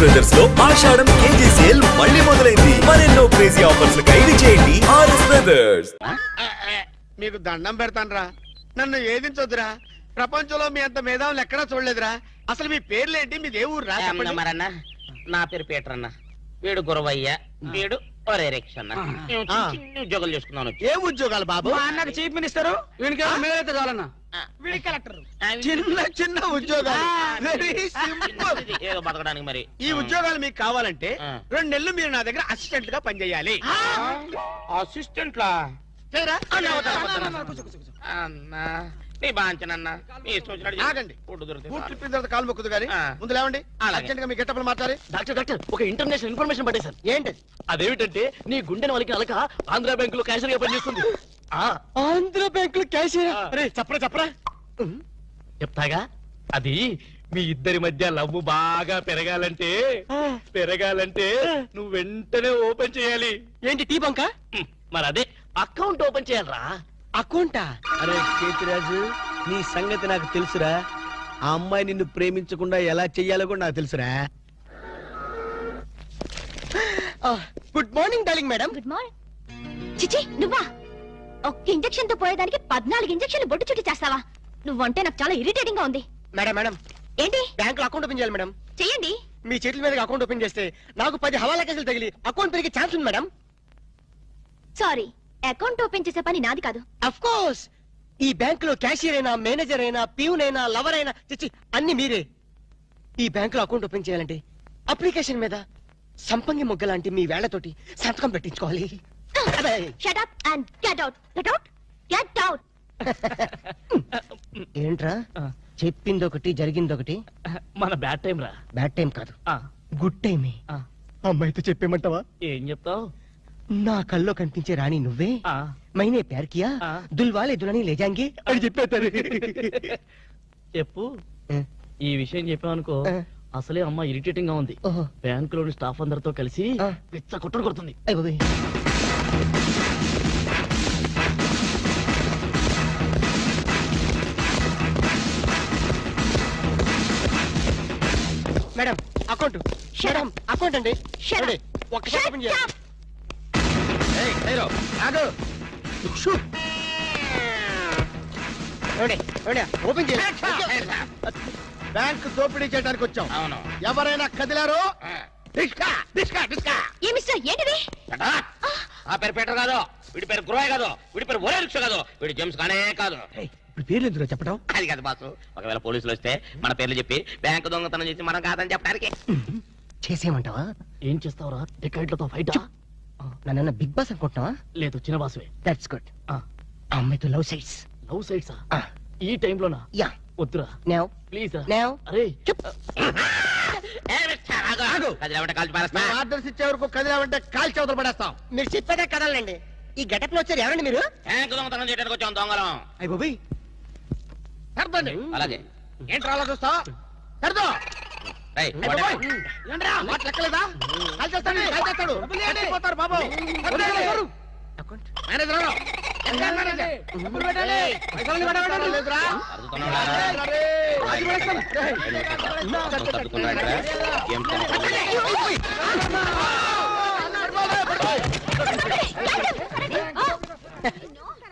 Brothers లో ఆషాఢం KG sale మళ్ళీ మొదలైంది. మరెన్నో క్రేజీ ఆఫర్స్ ఖైదీ చేయండి ఆర్ఎస్ బ్రదర్స్. మీకు దండం పెడతానరా, నన్ను ఏదించొద్దురా. ప్రపంచంలో మీ అంత మేధావులు ఎక్కడా చూడలేదురా. అసలు మీ పేర్లేంటి, మీది ఏ ఊరు రా? మరన్నా నా పేరు పీటర్ అన్న, వీడు గురవయ్య, వీడు రిక్షన్న. చిన్న ఉద్యోగాలు చేసుకున్నాను. ఏ ఉద్యోగాలు బాబు? అన్నకు చీఫ్ మినిస్టర్, వీడికి చాలన్నా కలెక్టర్. చిన్న చిన్న ఉద్యోగాలు, వెరీ సింపుల్. ఏదో బతకడానికి మరి. ఈ ఉద్యోగాలు మీకు కావాలంటే 2 నెలలు మీరు నా దగ్గర అసిస్టెంట్ గా పనిచేయాలి. అసిస్టెంట్ లా అన్నా, నీ బాంచనన్నా, నీ ఆగండి. కాలు మొక్కుదు కానీ ముందు లేవండి. అర్జెంట్ గా మీ గెట్టపలు మాట్లాడి. డాక్టర్ ఒక ఇంటర్నేషనల్ ఇన్ఫర్మేషన్ పట్టేశారు. ఏంటి అదేమిటంటే నీ గుండెని వాళ్ళకి అలక ఆంధ్ర బ్యాంక్ లో క్యాషియర్ గా పనిచేస్తుంది. ఆంధ్ర బ్యాంక్ లో క్యాషియర్? చెప్పరా చెప్తాగా. అది మీ ఇద్దరి మధ్య లవ్ బాగా పెరగాలంటే నువ్వు వెంటనే ఓపెన్ చేయాలి. ఏంటి టీ బంక? మరి అదే అకౌంట్ ఓపెన్ చేయాలరా. అకౌంటా? అరే కేతిరాజు, నీ సంగతి నాకు తెలుసురా. ఆ అమ్మాయి నిన్ను ప్రేమించకుండా ఎలా చెయ్యాలో కూడా నాకు తెలుసురా. Good morning darling madam. Good morning. చిచి, నువ్వా? ఒక్క ఇంజెక్షన్ తో పోయేదానికి 14 ఇంజెక్షన్లు బొట్టు చుట్టి చేస్తావా? నువ్వంటే నాకు చాలా ఇరిటేటింగ్ గా ఉంది. మేడం మేడం, ఏంటి? బ్యాంక్ లో అకౌంట్ ఓపెన్ చేయాలి మేడం. చెయ్యండి. మీ చేతుల మీద అకౌంట్ ఓపెన్ చేస్తే నాకు 10 హవాలా కేసులు తగిలి అకౌంట్ పెరిగే ఛాన్స్ ఉంది మేడం. సారీ, అకౌంట్ ఓపెన్ చేసే పని నాది కాదు. అఫ్ కోర్స్, ఈ బ్యాంక్ లో క్యాషియర్ అయినా, మేనేజర్ అయినా, ప్యూన్ అయినా, లవర్ అయినా, చిచ్చి అన్ని మీరే. ఈ బ్యాంక్ లో అకౌంట్ ఓపెన్ చేయాలంటే అప్లికేషన్ మీద సంపంగి మొగ్గ లాంటి మీ వేళ్లతోటి సంతకం పెట్టించుకోవాలి. Shut up and get out. Get out. Get out. ఏంట్రా చెప్పింది ఒకటి జరిగింది ఒకటి? మన బ్యాడ్ టైం రా. బ్యాడ్ టైం కాదు, గుడ్ టైమే. అమ్మాయితో చెప్పేమంటావా? ఏం చెప్తావు? నా కల్లో కనిపించే రాణి నువ్వే, మైనే ప్యార్ కియా, దుల్వాలే దులని లేజాంగి అని చెప్పేస్తారు. చెప్పు. ఈ విషయం చెప్పావనుకో, అసలే అమ్మ ఇరిటేటింగ్ గా ఉంది. బ్యాంక్ లోని స్టాఫ్ అందరితో కలిసి పిచ్చ కొట్టుడు కొడుతుంది. మేడం అకౌంట్, మేడం అకౌంట్ అండి. ఒక్కసారి ఓపెన్ చేయాలి. ఓపెన్ చేయాలి. బ్యాంక్ దోపిడీ చేయడానికి వచ్చాం. అవును. ఎవరైనా కదిలారో ఏ మిస్టర్, ఏంటిది? ఆ పేరు పీటర్ కాదు, వీడి పేరు గురవయ్య కాదు, వీడి పేరు రిక్ష కాదు, వీడి జేమ్స్ కానే కాదు. ఇప్పుడు పేర్లు ఎందుకు చెప్పడం? అది కాదు బాసు, ఒకవేళ పోలీసులు వస్తే మన పేర్లు చెప్పి బ్యాంకు దొంగతనం చేసి మనం కాదని చెప్పడానికి. చేసేయమంటావా? ఏం చేస్తావురా? టికెట్లతో ఫైటా? నన్న బిగ్ బాస్ అనుకుంటున్నావా? లేదు, చిన్న బాసువే. That's good. అమ్మాయితో లవ్ సైడ్స్. లవ్ సైడ్సా? ఈ టైంలోనా? యా. వద్దురా నౌ ప్లీజ్. నౌ. అరే ఆర్డర్స్ ఇచ్చే వరకు కదిలామంటే కాల్చి అవతల పడేస్తాం. మీరు చెప్పేదే కదలండి. ఈ గెటప్ లో వచ్చారు ఎవరండి మీరు? బ్యాంకు దొంగతనం చేయడానికి వచ్చాం దొంగలం. అయ్య బాబోయ్, సర్దండి. అలాగే. ఏంటి అలా చూస్తా? సర్దో. లెక్కలేదా? కాల్చేస్తాడు. పోతారు బాబు. Manager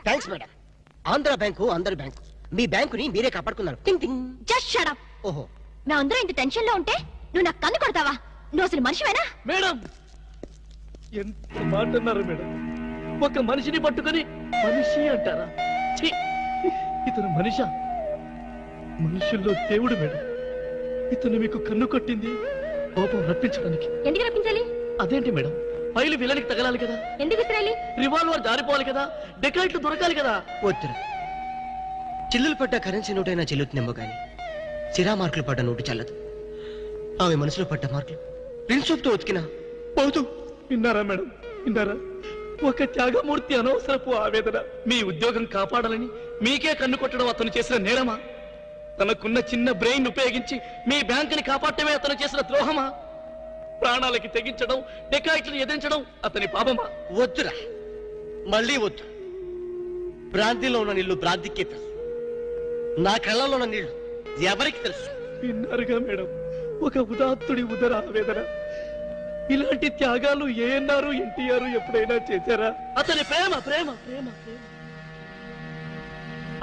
thanks madam. Andhra bank అందరి బ్యాంకు, మీ బ్యాంకుని మీరే కాపాడుకున్నారు. Just shut up. ఓహో, నా అందరూ ఇంత టెన్షన్ లో ఉంటే నువ్వు నాకు కన్ను కొడతావా? నువ్వు అసలు మనిషివేనా? మేడం, ఎంత మాట అన్నారు మేడం. ఒక మనిషిని పట్టుకొని మనిషి అంటారా? ఛీ, ఇతను మనిషా? మనుషుల్లో దేవుడు మేడం. ఇతను మీకు కన్ను కొట్టింది కోపం రప్పించడానికి. ఎందుకు రప్పించాలి? అదేంటి మేడం, ఫైలు విలనికి తగలాలి కదా, ఎందుకు ఇస్రాయలి? రివాల్వర్ జారిపోవాలి కదా, డెకాయిట్లు దొరకాలి కదా. వద్దురా, చిల్లులు పడ్డ కరెన్సీ నోటైనా చెల్లుతుందేమో గాని సిరా మార్కులు పడ్డ నోటు చల్లదు. ఆమె మనసులో పడ్డ మార్కులు ప్రిన్సోప్ తో ఉతికినా పోతూ. విన్నారా మేడం, విన్నారా? ఒక త్యాగమూర్తి అనవసరపు ఆవేదన. మీ ఉద్యోగం కాపాడాలని మీకే కన్ను కొట్టడం అతను చేసిన నేరమా? తనకున్న చిన్న బ్రెయిన్ ఉపయోగించి మీ బ్యాంకుని కాపాడటమే అతను చేసిన ద్రోహమా? ప్రాణాలకి తెగించడం, డెకాయిట్లను ఎదిరించడం అతని పాపమా? వద్దురా, మళ్ళీ వద్దు. భ్రాంతిలో ఉన్న నీళ్లు భ్రాంతికే తెలుసు, నా కళ్ళలో ఉన్న నీళ్లు ఎవరికి తెలుసు? విన్నారుగా మేడం, ఒక ఉదాత్తుడి ఉదర ఆవేదన. ఇలాంటి త్యాగాలు ఏఎన్ఆర్ ఎన్టీఆర్ ఎప్పుడైనా చేశారా? అతని ప్రేమ ప్రేమ ప్రేమ ప్రేమ,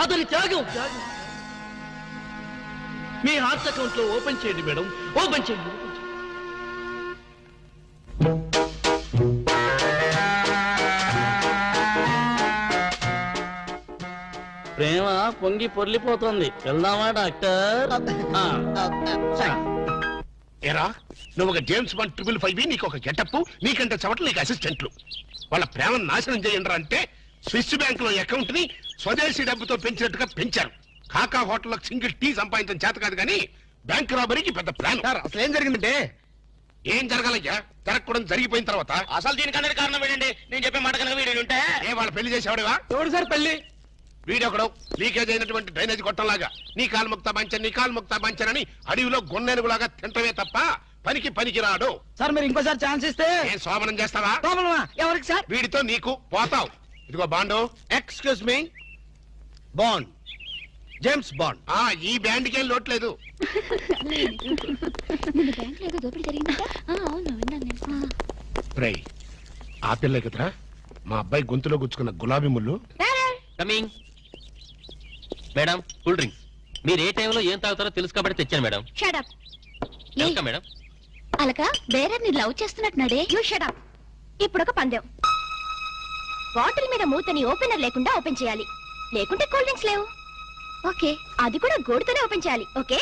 అతని త్యాగం త్యాగం. మీ హార్ట్ అకౌంట్ లో ఓపెన్ చేయండి మేడం, ఓపెన్ చేయండి, ఓపెన్ చేయండి. ప్రేమ పొంగి పొర్లిపోతుంది. వెళ్దామా డాక్టర్? ఏరా నువ్వు ఒక జేమ్స్ బాండ్ 555 నీకు ఒక గెటప్, నీకంటే చవట్లు నీకు అసిస్టెంట్లు. వాళ్ళ ప్రేమను నాశనం చేయండి అంటే స్విస్ బ్యాంక్ లో అకౌంట్ ని స్వదేశీ డబ్బుతో పెంచినట్టుగా పెంచారు. కాకా హోటల్లో సింగిల్ టీ సంపాదించడం చేత కాదు కానీ బ్యాంక్ రాబరీకి పెద్ద ప్లాన్. అసలు ఏం జరిగిందంటే ఏం జరగాలయ్యా? జరగకూడదు జరిగిపోయిన తర్వాత అసలు దీనికన్నా కారణం ఏంటండి? నేను చెప్పే మాట కనుక వీడు ఉంటే ఏ వాళ్ళ పెళ్లి చేసేవాడుగా? ఎవడు సార్ పెళ్లి? వీడొకడు లీకేజ్ అయినటువంటి డ్రైనేజ్ గొట్టంలాగా నీ కాలు ముక్తా బంచన్ నీ కాలు ముక్తా బంచన్ అని అడవిలో గొన్నెనుగులాగా తింటమే తప్ప పనికి రాడు. సార్ మీరు ఇంకోసారి ఛాన్స్ ఇస్తే ఏం శోభనం చేస్తావా? ఎవరికి సార్? వీడితో నీకు పోతావు. ఇదిగో bond. Excuse me, bond, James bond. ఈ బ్యాండ్ కి లోట్లేదు. నిన్న బ్యాంక్ లో దోపిడీ జరిగిందా? అవును విన్నాను నేను. రై ఆ పిల్ల కదరా మా అబ్బాయి గొంతులో గుచ్చుకున్న గులాబీ ముళ్ళు. Coming madam, cool drinks. మీరు ఏ టైంలో ఏం తాగుతారో తెలుసు కాబట్టి తెచ్చాను మేడం. Shut up. Welcome madam. అలక బేరర్ని లవ్ చేస్తున్నట్టున్నాడే. You shut up. ఇప్పుడు ఒక పందెం. బాటిల్ మీద మూతని ఓపెనర్ లేకుండా ఓపెన్ చేయాలి, లేకుంటే కూల్ డ్రింక్స్ లేవు. ఓకే, అది కూడా గోడుతోనే ఓపెన్ చేయాలి. ఓకే?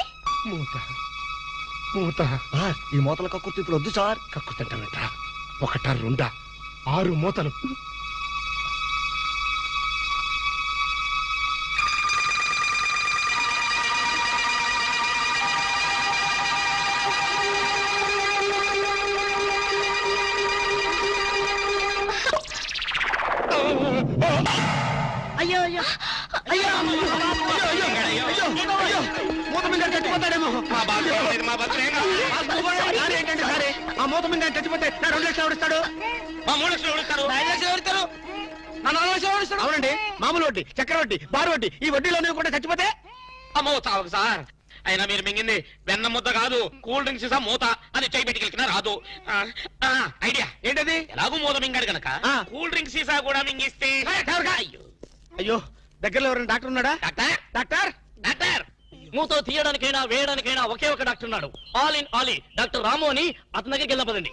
మూత ఈ మూతల కక్కుర్తి ఇప్పుడు వద్దు సార్. కక్కుతంటానంట. ఒకటా రెండా 6 మూతలు. అయ్యో అయ్యో అయ్యో మూత మీద చచ్చిపోతాడేమో. ఏంటంటే సరే ఆ మూత మీద చచ్చిపోతే 2 లక్షలు ఎవరిస్తాడు? 3 లక్షలు ఎవరిస్తారు? 5 లక్షలు ఎవరిస్తారు? 4 లక్షలు ఎవరిస్తాడు? అవునండి, మామూలు వడ్డీ, చక్కెర వడ్డీ, బారు వడ్డీ, ఈ వడ్డీలోనే కూడా చచ్చిపోతే అమ్మో చావకు సార్. అయినా మీరు మింగింది వెన్న ముద్ద కాదు, కూల్ డ్రింక్స్ సీసా మూత. అది చేయి పెట్టుకెళ్ళినా రాదు. ఐడియా ఏంటది? ఎలాగూ మూత మింగాడు కనుక కూల్ డ్రింక్ సీసా కూడా మింగిస్తే. అయ్యో అయ్యో, దగ్గరలో ఎవరైనా డాక్టర్ ఉన్నాడా? డాక్టర్, డాక్టర్ డాక్టర్, మూతో తీయడానికైనా వేయడానికైనా ఒకే ఒక డాక్టర్ ఉన్నాడు. ఆల్ ఇన్ ఆల్ డాక్టర్ రాము అని. అతని దగ్గరికి వెళ్దాం పదండి.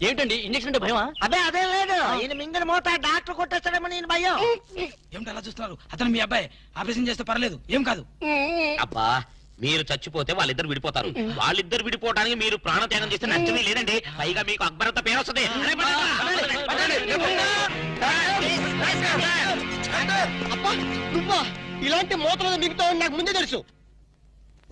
ఏంటండి ఇంజక్షన్ అంటే భయమా? అదే లేదు, ఈయన మింగిన మూత డాక్టర్ కొట్టేస్తాడేమో నేను భయం. ఏమిటి అలా చూస్తున్నారు? అతను మీ అబ్బాయి, ఆపరేషన్ చేస్తే పర్లేదు, ఏం కాదు. అబ్బా, మీరు చచ్చిపోతే వాళ్ళిద్దరు విడిపోతారు. వాళ్ళిద్దరు విడిపోవడానికి మీరు ప్రాణత్యాగం చేస్తే నష్టమే లేదండి. పైగా మీకు అక్బరంత పేరు వస్తుంది. అబ్బా, నువ్వా? ఇలాంటి మూతలు మిగతా నాకు ముందే తెలుసు.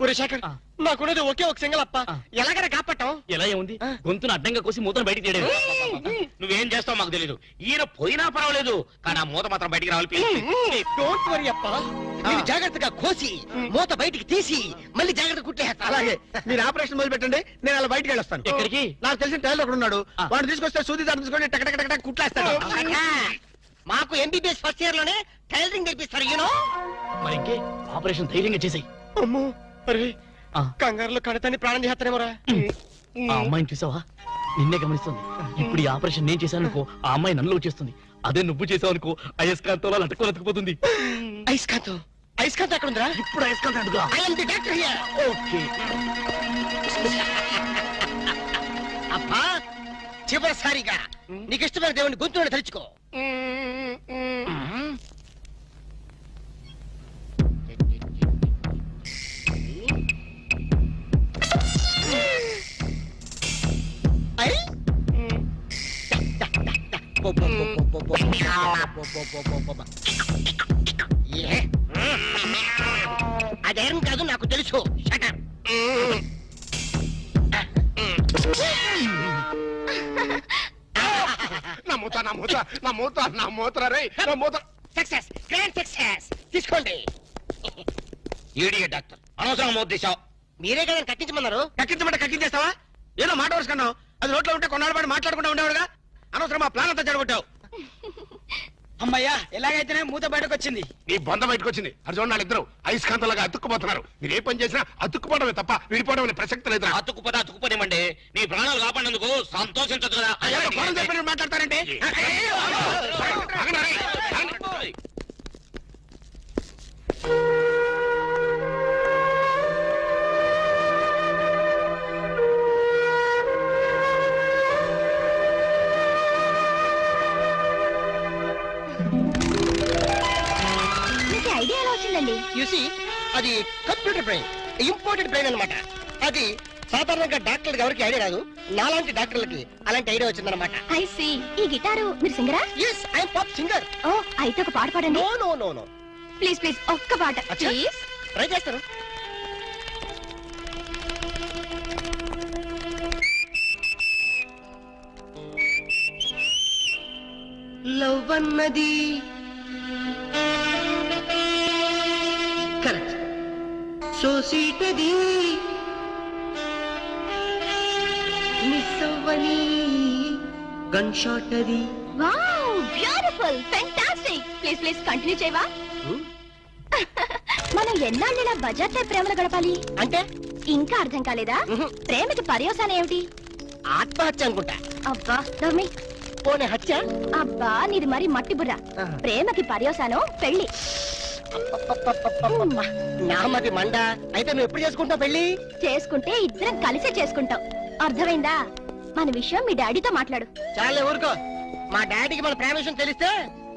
ఒరే శేఖర్, నాకున్నది ఒకే ఒక సింగల్ అప్ప, ఎలాగైనా కాపాటం. ఎలా ఏముంది? గొంతును అడ్డంగా కోసి మూతను బయటికి తీయలేదు. నువ్వేం చేస్తావు మాకు తెలీదు. ఈయన పోయినా పర్వాలేదు, కానీ ఆ మూత మాత్రం బయటికి రావాలి. డోంట్ వరీ అప్ప, నేను జాగ్రత్తగా కోసి మూత బయటికి తీసి మళ్ళీ జాగ్రత్త కుట్టేస్తా. అలాగే, మీరు ఆపరేషన్ మొదలు పెట్టండి, నేను అలా బయటికి వెళ్ళొస్తాను. ఎక్కడికి? నాకు తెలిసిన టైలర్ ఒకడు ఉన్నాడు, వాడు తీసుకొస్తే సూది దాన్ని తీసుకొని టక టక టక కుట్లేస్తాడు. మాకు ఎంబీబీఎస్ ఫస్ట్ ఇయర్ లోనే టైలరింగ్ నేర్పిస్తారు. యూనో. మరి ఇంకే ఆపరేషన్ ధైర్యంగా చేసాయి. అమ్మో, అరే కంగారులో కడతాన్ని ప్రాణం చేస్తానేమోరా. ఆ అమ్మాయిని చూసావా? నిన్నే గమనిస్తుంది. ఇప్పుడు ఈ ఆపరేషన్ నేను చేశాను అనుకో, ఆ అమ్మాయి నన్ను చేస్తుంది. అదే నువ్వు చేసావు అనుకో, అయస్కాంతంలో లట్టుకోలేకపోతుంది. ఐస్కాంతం, ఐస్కాంతం ఎక్కడ ఉందిరా? ఇప్పుడు అయస్కాంతం అడుగుదా? I am the doctor here. Okay. అబ్బా, చివరిసారిగా నీకు ఇష్టమైన దేవుని గొంతును తలుచుకో. అదేం కాదు, నాకు తెలుసు. నా మూత రే, నా మూత. Success, grand success. తీసుకోండి. ఈడియట్ డాక్టర్, అనవసరం మూత తీసావు. మీరే కదా కట్టించమన్నారు. కట్టించమంటే కట్టించేస్తావా? ఏదో మాట వరుసుకున్నావు, అది నోట్లో ఉంటే కొన్నాళ్ళ పాటు మాట్లాడకుండా ఉండేవాడుగా. అనవసరం మా ప్లాన్ అంతా చెడగొట్టావు. అమ్మయ్యా ఎలాగైతేనే మూత బయటకు వచ్చింది. నీ బొంద బయటకు వచ్చింది. అది చూడండి వాళ్ళిద్దరు అయస్కాంతలాగా అతుక్కుపోతున్నారు. మీరు ఏ పని చేసినా అతుక్కుపోవడమే తప్ప విడిపోవడం అనే ప్రసక్తి లేదు. అతుక్కుపోనివ్వండి. నీ ప్రాణాలు కాపాడినందుకు సంతోషించదు కదా. మాట్లాడతారంటే మీకు ఐడియా ఎలా వచ్చిందండి? యూసి అది కంప్యూటర్ బ్రెయిన్, ఇంపోర్టెడ్ బ్రెయిన్ అన్నమాట. అది సాధారణంగా డాక్టర్లకు ఎవరికి ఐడియా రాదు. నాలాంటి డాక్టర్లకి అలాంటి ఐడియా వచ్చిందన్నమాట. I see. ఈ గిటారు మీరు సింగరా? Yes, I'm pop singer. ఓ అయితే ఒక పాట పాడండి. No no no no, please please ఒక్క పాట అచ్చా. ప్లీజ్. ట్రై చేస్తాను. లవ్ అన్నది కరెక్ట్, సో సీట్ అది మిస్ అవ్వని గన్ షాట్ అది. Wow beautiful fantastic. Please please continue చేయవా? మనం ఎన్నాళ్ళు ఇలా బజార్ టైప్ ప్రేమలు గడపాలి అంటే ఇంకా అర్థం కాలేదా? ప్రేమకి పర్యవసానం ఏమిటి? ఆత్మహత్య అనుకుంటా. అబ్బా నవ్మి. పోనీ హత్య? అబ్బా నీది మరి మట్టి బుర్ర. ఆహా. ప్రేమకి పర్యవసానం పెళ్లి. అబ్బబ్బబ్బబ్బబ్బబ్బ. నామది మండ. అయితే నువ్వు ఎప్పుడు చేసుకుంటావు పెళ్లి? చేసుకుంటే ఇద్దరం కలిసే చేసుకుంటాం. అర్థమైందా? మన విషయం మీ డాడీతో మాట్లాడు. చాలే ఊరుకో. మా డాడీకి మన ప్రేమ విషయం తెలిస్తే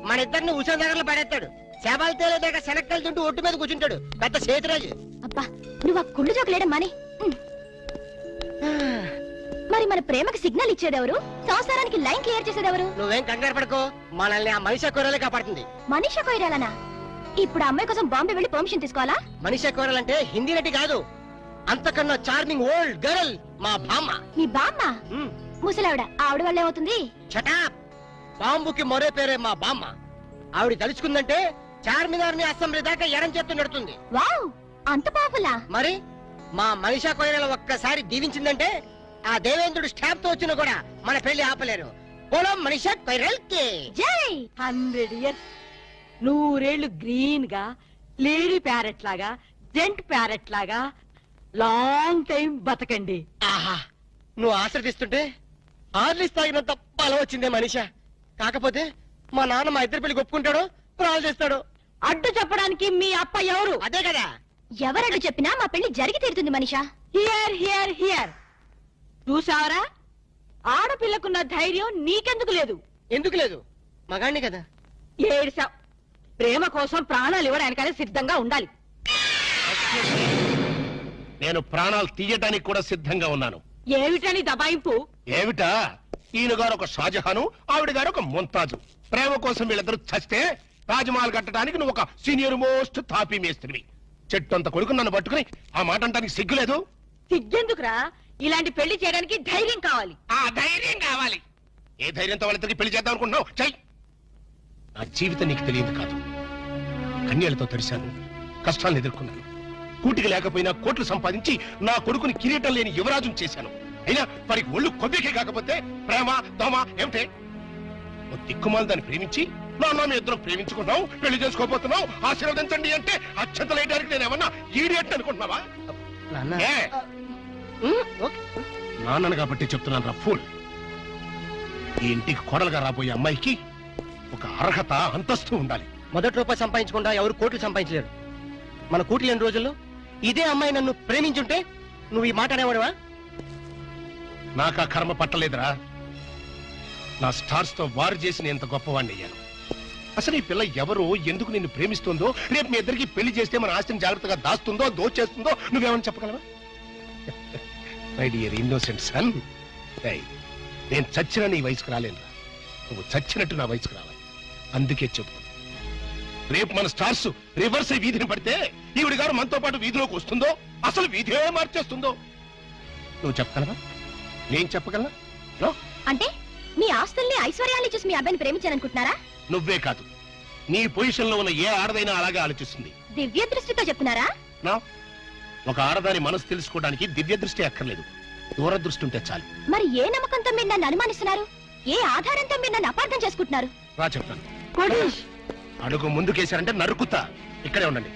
మన ఇద్దరిని ఉషా నగర్లో పడేస్తాడు. శవాలు తేలేదాకా శనక్కలు తింటూ ఒట్టు మీద కూర్చుంటాడు. పెద్ద చేతిరాజు. అబ్బా నువ్వు ఆ కుళ్ళు జోకులేయడం మాని. మరి మన ప్రేమకి సిగ్నల్ ఇచ్చేదెవరు? సంసారానికి లైన్ క్లియర్ చేసేదెవరు? నువ్వేం కంగారు పడుకో, మనల్ని ఆ మనిషి కూరలే కాపాడుతుంది. మనీషా కొయిరాలనా? ఇప్పుడు ఆ అమ్మాయి కోసం బాంబే వెళ్ళి పర్మిషన్ తీసుకోవాలా? మనిషి కూరలంటే హిందీ నటి కాదు, అంతకన్నా చార్మింగ్ ఓల్డ్ గర్ల్ మా బామ్మ. నీ బామ్మ? ముసలావిడ. ఆవిడ వల్ల ఏమవుతుంది? చటాప్. బాంబుకి మరో పేరే మా బామ్మ. ఆవిడ తలుచుకుందంటే చార్మినార్ ని అసెంబ్లీ దాకా ఎరం చేత్తు నడుతుంది. వావ్ అంత పాపులా? మరి మా మనిషా కొయిరల ఒక్కసారి దీవించిందంటే ఆ దేవేంద్రుడు స్టాప్ తో వచ్చినా కూడా మన పెళ్లి ఆపలేరు. పొలం మనిషా కొయిరల్ కి జై. 100 ఇయర్స్, 100 గ్రీన్ గా, లేడీ ప్యారెట్ లాగా, జెంట్ ప్యారెట్ లాగా లాంగ్ టైం బతకండి. ఆహా, నువ్వు ఆశ్రదిస్తుంటే ఆర్లిస్ తాగినంత బలం వచ్చిందే మనిషా. కాకపోతే మా నాన్న మా ఇద్దరు పెళ్లి ఒప్పుకుంటాడో ప్రాణాలు చేస్తాడు. అడ్డు చెప్పడానికి మీ అప్ప ఎవరు? అదే కదా. ఎవరడ్డు చెప్పినా మా పెళ్లి జరిగి తీరుతుంది మనిషా. Hear hear hear. చూసావరా, ఆడపిల్లకున్న ధైర్యం నీకెందుకు లేదు? ఎందుకు లేదు? మగాణ్ణి కదా. ఏడ్చావ్. ప్రేమ కోసం ప్రాణాలు ఇవ్వడానికనే సిద్ధంగా ఉండాలి. నేను ప్రాణాలు తీయటానికి కూడా సిద్ధంగా ఉన్నాను. ఏమిటని దబాయింపు? ఏమిటా? ఈయన గారు ఒక షాజహాను, ఆవిడ గారు ఒక ముంతాజు. ప్రేమ కోసం వీళ్ళిద్దరు చస్తే తాజ్మహల్ కట్టడానికి నువ్వు ఒక సీనియర్ మోస్ట్ తాపీ మేస్త్రివి. చెట్టు అంత కొడుకు నన్ను పట్టుకుని ఆ మాట అంటానికి సిగ్గులేదు? సిగ్గెందుకురా? ఇలాంటి పెళ్లి చేయడానికి ధైర్యం కావాలి. ఆ ధైర్యం కావాలి. ఏ ధైర్యంతో వాళ్ళిద్దరికి పెళ్లి చేద్దాం అనుకుంటున్నావు? చెయ్. నా జీవితం నీకు తెలియదు కాదు. కన్యలతో తడిశాను, కష్టాలను ఎదుర్కొన్నాను. కూటికి లేకపోయినా కోట్లు సంపాదించి నా కొడుకుని కిరీటం లేని యువరాజును చేశాను. అయినా వారికి ఒళ్ళు కొద్దికే కాకపోతే ప్రేమ దోమ ఏమిటే? ఓ దిక్కుమాలు దాన్ని ప్రేమించి నాన్న మీ ఇద్దరం ప్రేమించుకున్నావు, పెళ్లి చేసుకోబోతున్నావు, ఆశీర్వదించండి అంటే అక్షతలేయడానికి నేను ఏమన్నా ఈడియట్ అనుకుంటున్నావా? నాన్న. ఏ? ఓకే. నాన్నను కాబట్టి చెప్తున్నాను రా ఫూల్. ఈ ఇంటికి కోడలుగా రాబోయే అమ్మాయికి ఒక అర్హత అంతస్తు ఉండాలి. మొదటి రూపాయి సంపాదించకుండా ఎవరు కోట్లు సంపాదించలేరు. మన కూటి లేని రోజుల్లో ఇదే అమ్మాయి నన్ను ప్రేమించుంటే నువ్వు ఈ మాట అనేవాడువా? నాకు ఆ కర్మ పట్టలేదురా. నా స్టార్స్ తో వారు చేసి నేను ఎంత గొప్పవాణ్ణి అయ్యాను. అసలు ఈ పిల్ల ఎవరో, ఎందుకు నిన్ను ప్రేమిస్తుందో, రేపు మీ ఇద్దరికి పెళ్లి చేస్తే మన ఆస్తిని జాగ్రత్తగా దాస్తుందో దోచేస్తుందో నువ్వేమని చెప్పగలవా? మై డియర్ ఇన్నోసెంట్ సన్, నేను చచ్చిన నీ వయసుకు రాలేనురా. నువ్వు చచ్చినట్టు నా వయసుకు రావాలి. అందుకే చెప్తా, రేపు మన స్టార్స్ రివర్స్ వీధిని పడితే ఈవిడి గారు మనతో పాటు వీధిలోకి వస్తుందో, అసలు వీధే మార్చేస్తుందో నువ్వు చెప్పగలవా? నేను చెప్పగలనా? నో. అంటే మీ ఆస్తుల్ని ఐశ్వర్యాన్ని చూసి మీ అబ్బాయిని ప్రేమించాలనుకుంటున్నారా? నువ్వే కాదు, నీ పొజిషన్ లో ఉన్న ఏ ఆడదైనా అలాగే ఆలోచిస్తుంది. దివ్య దృష్టితో చెప్తున్నారా? నా ఒక ఆడదాని మనసు తెలుసుకోవడానికి దివ్య దృష్టి అక్కర్లేదు, దూరదృష్టి ఉంటే చాలు. మరి ఏ నమ్మకంతో మీరు నన్ను అనుమానిస్తున్నారు? ఏ ఆధారంతో మీరు నన్ను అపార్థం చేసుకుంటున్నారు? రా చెప్తాను. కోటేష్ అడుగు ముందుకేశారంటే నరుకుతా. ఇక్కడే ఉండండి.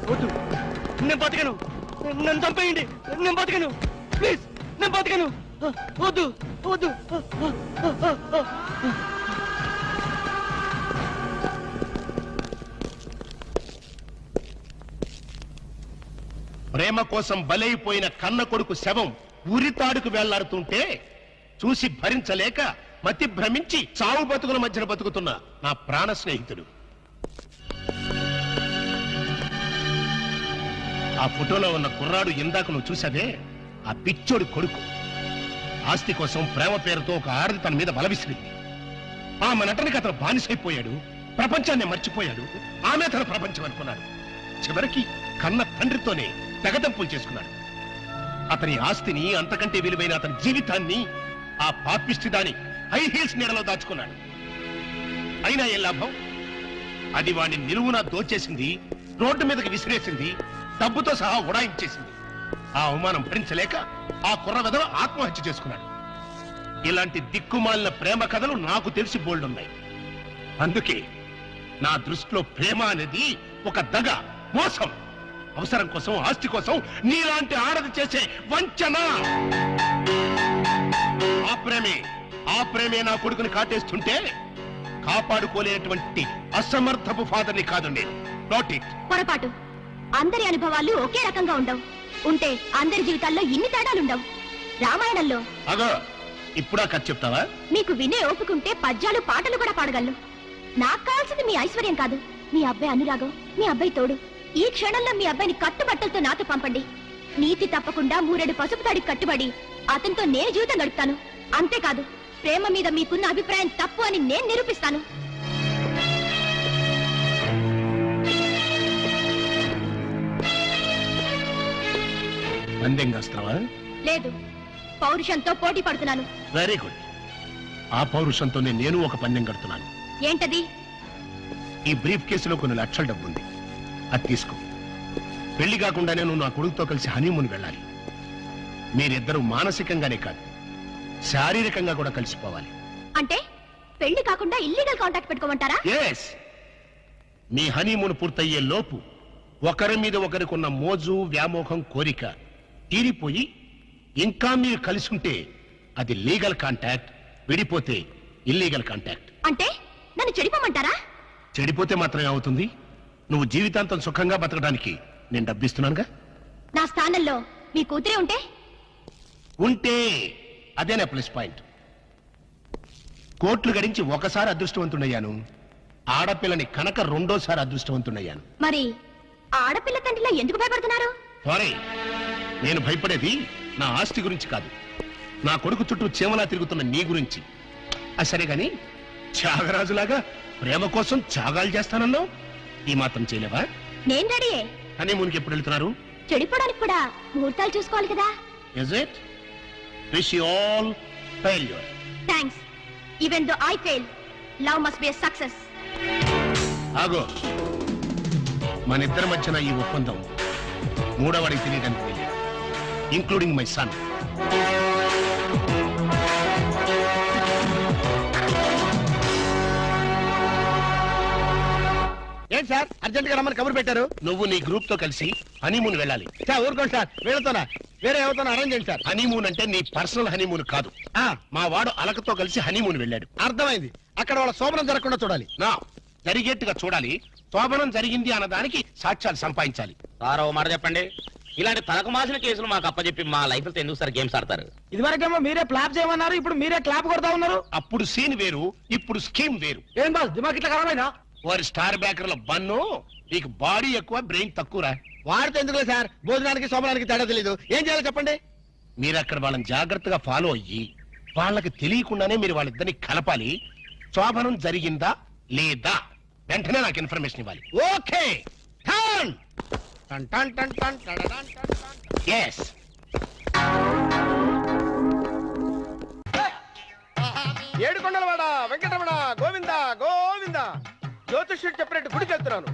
వద్దు, నేను బతకను. నన్ను చంపేయండి, నేను బతకను. ప్లీజ్, నేను బతకను. వద్దు వద్దు. ప్రేమ కోసం బలైపోయిన కన్న కొడుకు శవం ఉరితాడుకు వెళ్లాడుతుంటే చూసి భరించలేక మతి భ్రమించి చావు బతుకుల మధ్యన బతుకుతున్న నా ప్రాణ స్నేహితుడు. ఆ ఫోటోలో ఉన్న కుర్రాడు ఇందాక నువ్వు చూసావే, ఆ పిచ్చోడి కొడుకు. ఆస్తి కోసం ప్రేమ పేరుతో ఒక ఆడది తన మీద బలవిసిరింది. ఆమె నటనకి అతను బానిసైపోయాడు, ప్రపంచాన్ని మర్చిపోయాడు. ఆమె తన ప్రపంచం అనుకున్నాడు. చివరికి కన్న తండ్రితోనే తెగదంపులు చేసుకున్నాడు. అతని ఆస్తిని, అంతకంటే విలువైన అతని జీవితాన్ని ఆ పాపిష్టి దాని హై హీల్స్ నీడలో దాచుకున్నాడు. అయినా ఏం లాభం? అది వాడిని నిలువునా దోచేసింది, రోడ్డు మీదకి విసిరేసింది, డబ్బుతో సహా ఉడాయించేసింది. ఆ అవమానం భరించలేక ఆ కుర్ర వెధవ ఆత్మహత్య చేసుకున్నాడు. ఇలాంటి దిక్కుమాలిన ప్రేమ కథలు నాకు తెలిసి బోల్డున్నాయి. అందుకే నా దృష్టిలో ప్రేమ అనేది ఒక దగ, మోసం. అవసరం కోసం, ఆస్తి కోసం నీలాంటి ఆడది చేసే వంచన. ఆ ప్రేమే నా కొడుకుని కాటేస్తుంటే కాపాడుకోలేనటువంటి అసమర్థపు ఫాదర్ని కాదు నేను. Not it. పొరపాటు. అందరి అనుభవాలు ఒకే రకంగా ఉండవు. ఉంటే అందరి జీవితాల్లో ఇన్ని తేడాలుండవు. రామాయణంలో అగో ఇప్పుడా కథ చెప్తావా? మీకు వినే ఓపుకుంటే పద్యాలు పాటలు కూడా పాడగలను. నాకు కావాల్సింది మీ ఐశ్వర్యం కాదు, మీ అబ్బాయి అనురాగం, మీ అబ్బాయి తోడు. ఈ క్షణంలో మీ అబ్బాయిని కట్టుబట్టలతో నాతో పంపండి. నీతి తప్పకుండా 3 పసుపు తాడికి కట్టుబడి అతనితో నేను జీవితం గడుపుతాను. అంతేకాదు, ప్రేమ మీద మీకున్న అభిప్రాయం తప్పు అని నేను నిరూపిస్తాను. పందెం కాస్తావా? లేదు, పౌరుషంతో పోటీ పడుతున్నాను. Very good. ఆ పౌరుషంతోనే నేను ఒక పందెం కడుతున్నాను. ఏంటది? ఈ బ్రీఫ్ కేసులో కొన్ని లక్షల డబ్బు ఉంది, అది తీసుకో. పెళ్లి కాకుండానే నువ్వు నా కొడుకుతో కలిసి హనీమూన్ వెళ్ళాలి. మీరిద్దరూ మానసికంగానే కాదు, శారీరకంగా కూడా కలిసిపోవాలి. అంటే పెళ్లి కాకుండా ఇల్లీగల్ కాంటాక్ట్ పెట్టుకోమంటారా? ఎస్. మీ హనీమూన్ పూర్తయ్యే లోపు ఒకరి మీద ఒకరికున్న మోజు, వ్యామోహం, కోరిక తీరిపోయి ఇంకా మీరు కలిసి ఉంటే అది లీగల్ కాంటాక్ట్, విడిపోతే ఇల్లీగల్ కాంటాక్ట్. అంటే నన్ను చెడిపోమంటారా? చెడిపోతే మాత్రమే అవుతుంది. నువ్వు జీవితాంతం సుఖంగా బతకడానికి నేను డబ్బిస్తున్నానుగా. నా స్థానంలో మీ కూతురే ఉంటే అదేనా ప్లస్ పాయింట్. కోట్లు గడించి ఒకసారి అదృష్టవంతుడయ్యాను, ఆడపిల్లని కనుక 2వ అదృష్టవంతుడయ్యాను. మరి ఆడపిల్ల తండ్రిలో ఎందుకు భయపడుతున్నారు? సారీ, నేను భయపడేది నా ఆస్తి గురించి కాదు, నా కొడుకు చుట్టూ చీమలా తిరుగుతున్న నీ గురించి. సరే గాని, త్యాగరాజులాగా ప్రేమ కోసం త్యాగాలు చేస్తానన్నావు, ఈ మాత్రం చేయలేవా? నేను రెడీయే. హనీమూన్కి ఎప్పుడు వెళ్తున్నారు? చెడిపోవడానికి కూడా ముహూర్తాలు చూసుకోవాలి కదా. Is it? Wish you all failure. Thanks. Even though I fail, love must be a success. ఆగో, మన ఇద్దరి మధ్యన ఈ ఒప్పందం 3వవాడికి తెలియడానికి వెళ్ళాడు, ఇంక్లూడింగ్ మై సన్. ఏంటి సార్ అర్జెంట్ గా రమ్మని కబురు పెట్టారు? నువ్వు నీ గ్రూప్ తో కలిసి హనీమూన్ వెళ్ళాలి. సార్ ఊరుకోండి సార్, వీళ్ళతోనా వేరే ఎవరితోనా అరేంజ్ చేయండి సార్. హనీమూన్ అంటే నీ పర్సనల్ హనీమూన్ కాదు. మా వాడు అలకతో కలిసి హనీమూన్ వెళ్ళాడు. అర్థమైంది. అక్కడ వాళ్ళ శోభనం జరగకుండా చూడాలి. నా జరిగేట్టుగా చూడాలి. శోభనం జరిగింది అన్నదానికి సాక్ష్యాలు సంపాదించాలి. సారో మాట చెప్పండి. ఇలాంటి తలకు మాసిన కేసులు మాకు అప్పచెప్పి మా లైఫ్ తో ఎందుకు సార్ గేమ్స్ ఆడతారు? ఇదివరకేమో మీరే క్లాప్ చేయమన్నారు, ఇప్పుడు మీరే క్లాప్ కొడతా ఉన్నారు. అప్పుడు సీన్ వేరు, ఇప్పుడు స్కీమ్ వేరు. ఏం బాస్ దిమాగ్ ఇట్లా ఖరాబైనా? వారి స్టార్ బ్యాకర్ల బన్ను, నీకు బాడీ ఎక్కువ, బ్రెయిన్ తక్కువరా. వాడితే ఎందుకులే సార్, భోజనానికి శోభనానికి తేడా తెలీదు. ఏం చేయాలో చెప్పండి. మీరు అక్కడ వాళ్ళని జాగ్రత్తగా ఫాలో అయ్యి వాళ్ళకి తెలియకుండానే మీరు వాళ్ళిద్దరిని కలపాలి. శోభనం జరిగిందా లేదా వెంటనే నాకు ఇన్ఫర్మేషన్ ఇవ్వాలి. ఓకే. టర్న్ టన్ టన్ టన్ టన్ టన్ టన్ టన్. ఎస్. జ్యోతిష్యుడు చెప్పినట్టు గుడికి వెళ్తున్నాను.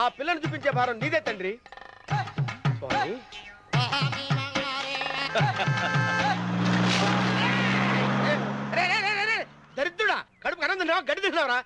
ఆ పిల్లని చూపించే భారం నీదే తండ్రి. స్వామి దరిద్రుడా, కడుపు అన్నం తిన్నావా, గడ్డి తిన్నావరా?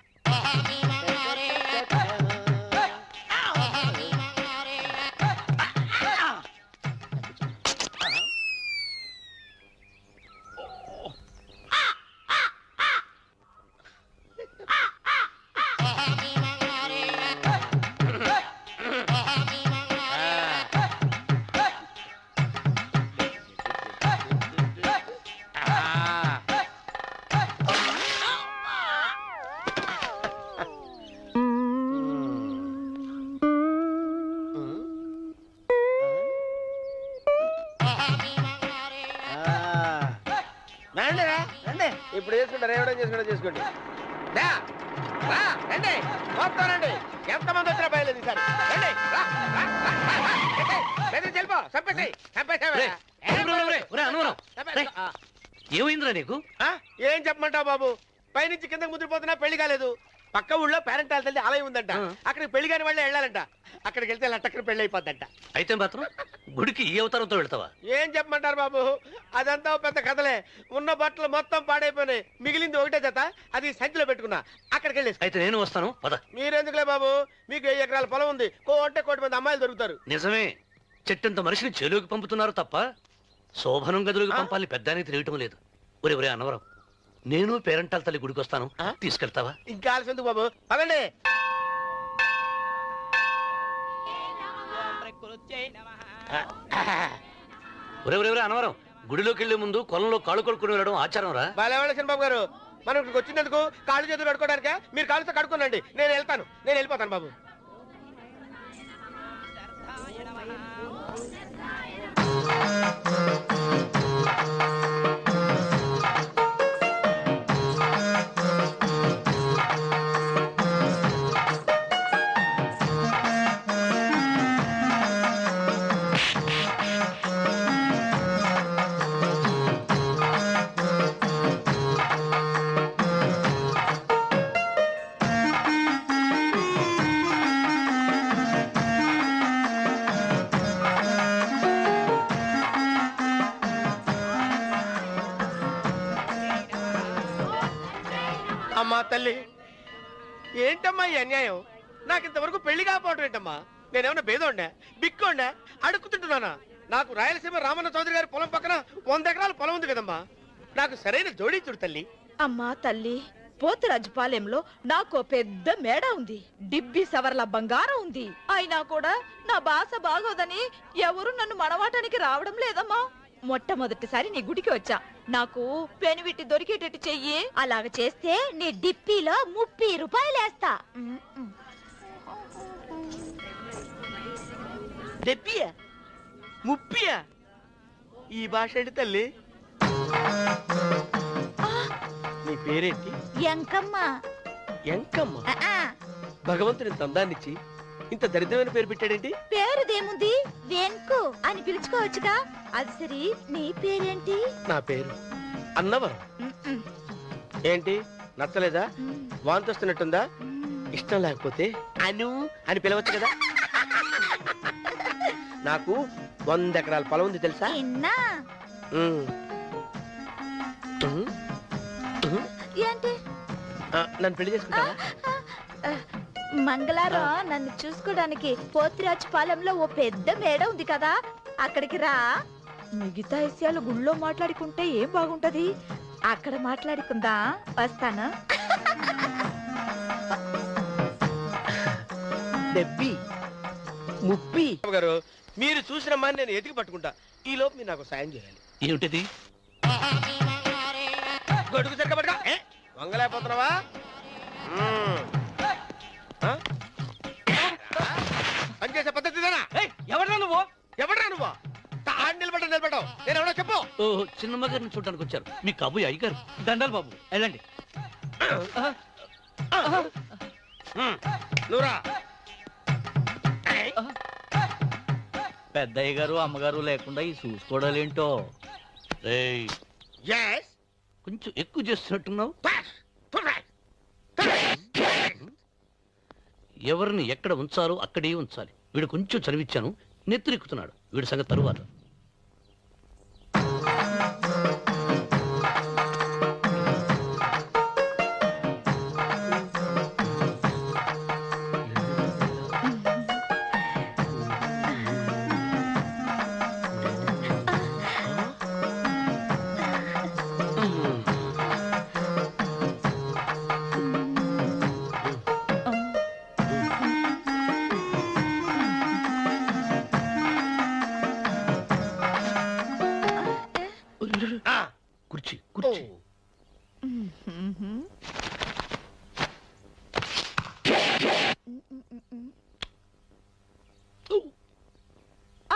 ఇప్పుడు చేసుకుంటారు, ఏమైనా చేసుకోండి. రండి మొత్తం రండి, ఎంతమంది వచ్చినా బయలుదేరి ఈసారి. రండి, చెల్పో ఏమైందిరా నీకు? ఏం చెప్పమంటావు బాబు, పైనుంచి కిందకి ముద్రపోతున్నా పెళ్లి కాలేదు. పక్క ఊళ్ళో పేరెంటాల తల్లి ఆలయం ఉందంట, అక్కడికి పెళ్లి కాని వాళ్ళే వెళ్ళాలంట. అక్కడికి వెళ్తే లట్టక్కన పెళ్లి అయిపోద్దంట. అయితే మాత్రం గుడికి ఈ అవతారంతో వెళ్తావా? ఏం చెప్పమంటారు బాబు, అదంతా పెద్ద కథలే. ఉన్న బట్టలు మొత్తం పాడైపోయినాయి, మిగిలింది ఒకటే జత, అది సంచిలో పెట్టుకున్నా. అక్కడికి వెళ్ళేసి అయితే నేను వస్తాను పద. మీరెందుకులే బాబు, మీకు 10 ఎకరాల పొలం ఉంది, కోటి మంది అమ్మాయిలు దొరుకుతారు. నిజమే, చెట్టంత మనిషిని చేలోకి పంపుతున్నారు తప్ప శోభనం గదులకు పంపాలని పెద్దానికి తెలియటం లేదు. ఒరే అన్నవరం, నేను పేరెంటాల తల్లి గుడికి వస్తాను, తీసుకెళ్తావా? ఇంకా ఆలస్యం ఎందుకు బాబు, పదండి. ఒరే అన్నవరం, గుడిలోకి వెళ్లే ముందు కొలంలో కాళ్ళు కొడుకుని వెళ్ళడం ఆచారం రా. బాలేవాళ్ళ బాబు గారు, మనం ఇక్కడికి వచ్చినందుకు కాళ్ళు చేతులు కడుక్కోవడానికే. మీరు కాళ్ళతో కడుక్కోనండి, నేను వెళ్తాను, నేను వెళ్ళిపోతాను బాబు. అమ్మా తల్లి, ఏంటమ్మా ఈ అన్యాయం? నాకు ఇంతవరకు పెళ్లి కాకపోవడం ఏంటమ్మా? నేనేమన్నా బేదోండా, బిక్కోండా, అడుక్కుతుంటున్నానా? నాకు రాయలసీమ రామన్న చౌదరి గారి పొలం పక్కన 100 ఎకరాల పొలం ఉంది కదమ్మా. నాకు సరైన జోడీ చూడు తల్లి. అమ్మా తల్లి, పోతురాజుపాలెంలో నాకు పెద్ద మేడ ఉంది, డిబ్బి సవర్ల బంగారం ఉంది. అయినా కూడా నా భాష బాగోదని ఎవరు నన్ను మనవాటానికి రావడం లేదమ్మా. మొట్టమొదటిసారి నీ గుడికి వచ్చా, నాకు పెనువిట్టి దొరికేటట్టు చెయ్యి. అలాగ చేస్తే నీ డిప్పీలో 30 రూపాయలు వేస్తా. డెబ్బియా, 30? ఈ భాష ఏంటి తల్లి? నీ పేరేంటి? ఎంకమ్మ. ఎంకమ్మ? భగవంతుని తందాన్నిచ్చి ఇంత దరిద్రమైన పేరు పెట్టాడేంటి? పేరుదేముంది, వెంకు అని పిలుచుకోవచ్చుగా. అది సరి, నీ పేరేంటి? నా పేరు అన్నవరం. ఏంటి నచ్చలేదా? వాంతి వస్తున్నట్టుందా? ఇష్టం లేకపోతే అను అని పిలవచ్చు కదా. నాకు 100 ఎకరాల పొలం ఉంది తెలుసా? ఏంటి? నన్ను పెళ్లి చేసుకుంటావా? మంగళారం నన్ను చూసుకోవడానికి పోతిరాజుపాలెంలో ఓ పెద్ద మేడ ఉంది కదా, అక్కడికి రా. మిగతా విషయాలు గుళ్ళో మాట్లాడుకుంటే ఏం బాగుంటది, అక్కడ మాట్లాడుకుందా. వస్తాను. డెబ్బి 30 గారు, మీరు చూసిన మాని నేను ఎతికి పట్టుకుంటా. ఈ లోపు మీరు నాకు సాయం చేయాలి. ఏమిటిది? గొడుగు సరిగ్గా పట్టుకో. వంగలేకపోతున్నావా? పనిచేసే పద్ధతి ఎవరా నువ్వు? ఎవడరా నువ్వు? నిలబడ్డావు, నేను ఎవడో చెప్పు. ఓ చిన్నమ్మ గారిని చూడడానికి వచ్చారు, మీ కాబోయే అయ్యగారు. దండాలు బాబు, వెళ్ళండి. నువ్వురా. పెద్దయ్య గారు అమ్మగారు లేకుండా ఈ చూసుకోవడాలేంటో. రేయ్, కొంచెం ఎక్కువ చేస్తున్నట్టున్నావు. ఎవరిని ఎక్కడ ఉంచాలో అక్కడే ఉంచాలి. వీడు కొంచెం చదివిచ్చాను, నెత్తిరెక్కుతున్నాడు. వీడి సంగతి తరువాత. కుర్చీ కుర్చీ.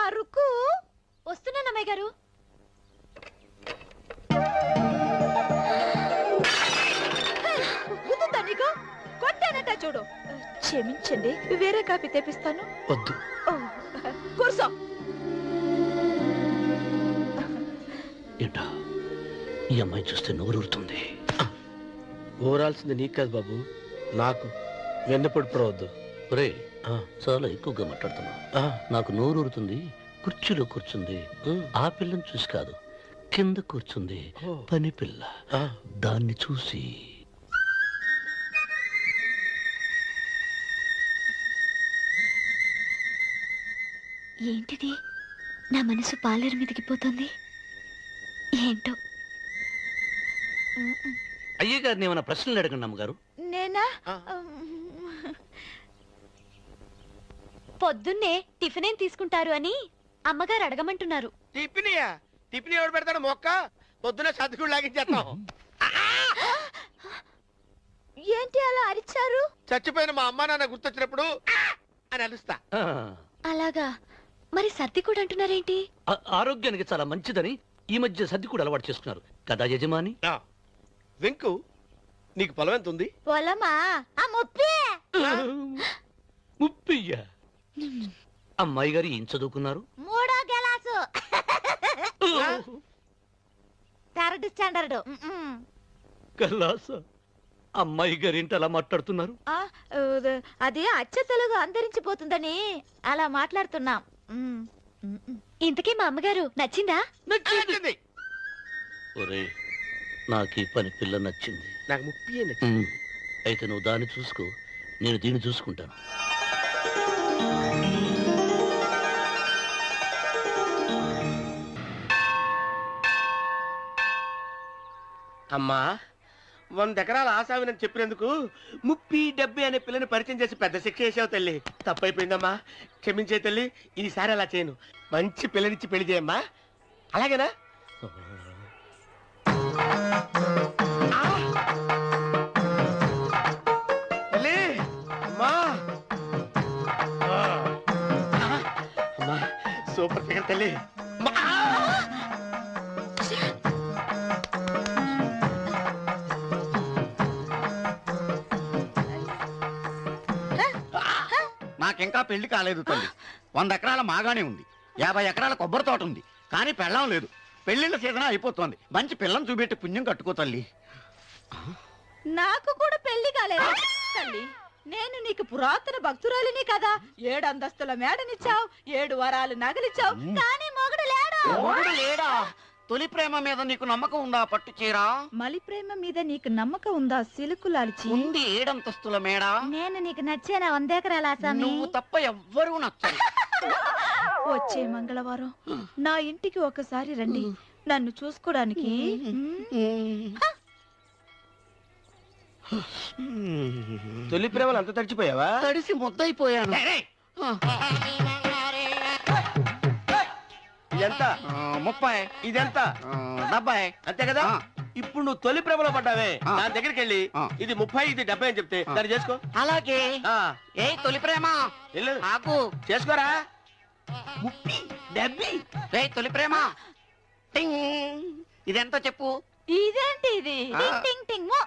అరుకు వస్తున్నాను అమ్మాయి గారు. గుద్దుందా నీకు? కొట్టానట చూడు. క్షమించండి, వేరే కాఫీ తెప్పిస్తాను. వద్దు. ఓ, కూర్చో. ఏంటా ఈ అమ్మాయి చూస్తే నోరూరుతుంది. ఊరాల్సింది నీకు కాదు బాబు, నాకు. వెన్నపడి పడవద్దు. ఒరే చాలా ఎక్కువగా మాట్లాడుతున్నా. నాకు నోరూరుతుంది. కుర్చీలో కూర్చుంది. ఆ పిల్లని చూసి కాదు, కింద కూర్చుంది పని పిల్ల. దాన్ని చూసి ఏంటిది? నా మనసు పాలేరు మీదకి పోతుంది. ఏంటో. అయ్య గారిని ఏమైనా ప్రశ్నలు అడగండి అమ్మగారు. నేనా? పొద్దున్నే టిఫిన్ ఏం తీసుకుంటారు అని అమ్మగారు అడగమంటున్నారు. టిఫినియా? టిఫిన్ ఎవడు పెడతాడు మొక్క? పొద్దున సతుకుడు లాగించేస్తాం. ఏంటి అలా అరిచారు? చచ్చిపోయిన మా అమ్మ నాన్న గుర్తొచ్చినప్పుడు అని అలుస్తా. అలాగా? మరి సర్ది కూడా అంటున్నారేంటి? ఆరోగ్యానికి చాలా మంచిదని ఈ మధ్య సర్ది కూడా అలవాటు చేసుకున్నారు కదా యజమాని. వెంకు, నీకు పొలం ఎంత ఉంది? పొలమా? ఆ ముప్పి. ముప్పయ్య. అమ్మాయి గారు ఏం చదువుకున్నారు? 3వ గెలాసు. Third standard. కల్లాస. అమ్మాయి గారు ఏంటి అలా మాట్లాడుతున్నారు? అది అచ్చ తెలుగు అంతరించిపోతుందని అలా మాట్లాడుతున్నాం. ఇంతకీ మా అమ్మగారు నచ్చిందా? నచ్చింది. ఒరే, నాకు ఈ పని పిల్ల నచ్చింది. నాకు ముప్పి అయితే నువ్వు దాన్ని చూసుకో, నేను దీన్ని చూసుకుంటాను. అమ్మా, 100 ఎకరాల ఆసావినని చెప్పినందుకు 30-70 అనే పిల్లని పరిచయం చేసి పెద్ద శిక్ష చేసావు తల్లి. తప్పైపోయిందమ్మా, క్షమించే తల్లి. ఈసారి అలా చేయను. మంచి పిల్లనిచ్చి పెళ్లి చేయమ్మా. అలాగేనా? తల్లి, అమ్మా. అమ్మా, సూపర్ ఫిగర్ తల్లి. నాకింకా పెళ్లి కాలేదు తల్లి. 100 ఎకరాల మాగానే ఉంది, 50 ఎకరాల కొబ్బరి తోట ఉంది, కానీ పెళ్ళం లేదు. పెళ్లిళ్ళ సీజన్ అయిపోతుంది. మంచి పిల్లని చూపెట్టి పుణ్యం కట్టుకో తల్లి. నాకు కూడా పెళ్లి కాలేదు తల్లి. నేను నీకు పురాతన భక్తురాలిని కదా. 7 అంతస్తుల మేడనిచ్చావు, 7 వరాలు నగలిచ్చావు, కానీ మొగుడు లేడు. మొగుడు లేడా? తొలి ప్రేమ మీద నీకు నమ్మకం ఉందా? పట్టు చీరా. మలి ప్రేమ మీద నీకు నమ్మకం ఉందా? సిలుకులాల్చి ఉంది 7 అంతస్తుల మేడ. నేను నీకు నచ్చేనా? 100 ఎకరాల ఆసామి. నువ్వు తప్ప ఎవ్వరూ నచ్చరు. వచ్చే మంగళవారం నా ఇంటికి ఒకసారి రండి, నన్ను చూసుకోడానికి. తొలి ప్రేమలు అంత తడిచిపోయావా? తడిసి ముద్దయిపోయాను. ఇదెంత? 30. ఇదెంత? 70. అంతే కదా? ఇప్పుడు నువ్వు తొలి ప్రేమలో పడ్డావే, దాని దగ్గరికి వెళ్ళి ఆ. ఇది 30, ఇది 70 అని చెప్తే దాన్ని చేసుకో. అలాగే. ఆ, ఏ తొలి ప్రేమ వెళ్ళు, ఆకు. చేసుకోరా. 30, 70. ఏ తొలి ప్రేమ టింగ్. ఇదెంత చెప్పు. ఇదేంటి ఇది? ఆ. టింగ్ టింగ్ టింగ్ మో.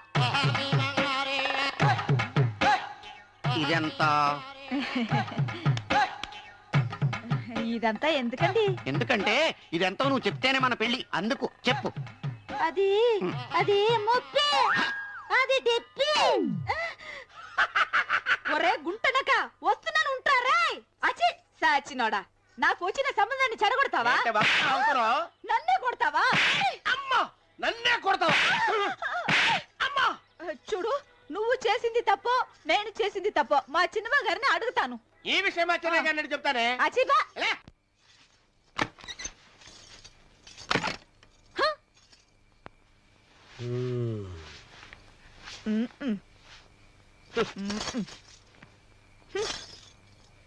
ఇదెంత? ఇదంతా ఎందుకండి? ఎందుకంటే ఇదెంతో నువ్వు చెప్తేనే మన పెళ్లి. అందుకు చెప్పు. అది అది ముప్పి, అది డిప్పి. ఒరే గుంటనక వస్తున్నాను ఉంటారా అచ్చి సాచినోడా నాకు వచ్చిన సంబంధాన్ని చెడగొడతావా ఏంటే బాబు, అవసరం? నన్నే కొడతావా అమ్మా నన్నే కొడతావా? అమ్మా చూడు నువ్వు చేసింది తప్పో నేను చేసింది తప్పో మా చిన్నమ్మ గారిని అడుగుతాను ఈ విషయం వచ్చినా కానీ చెప్తానే. అచిబా లే.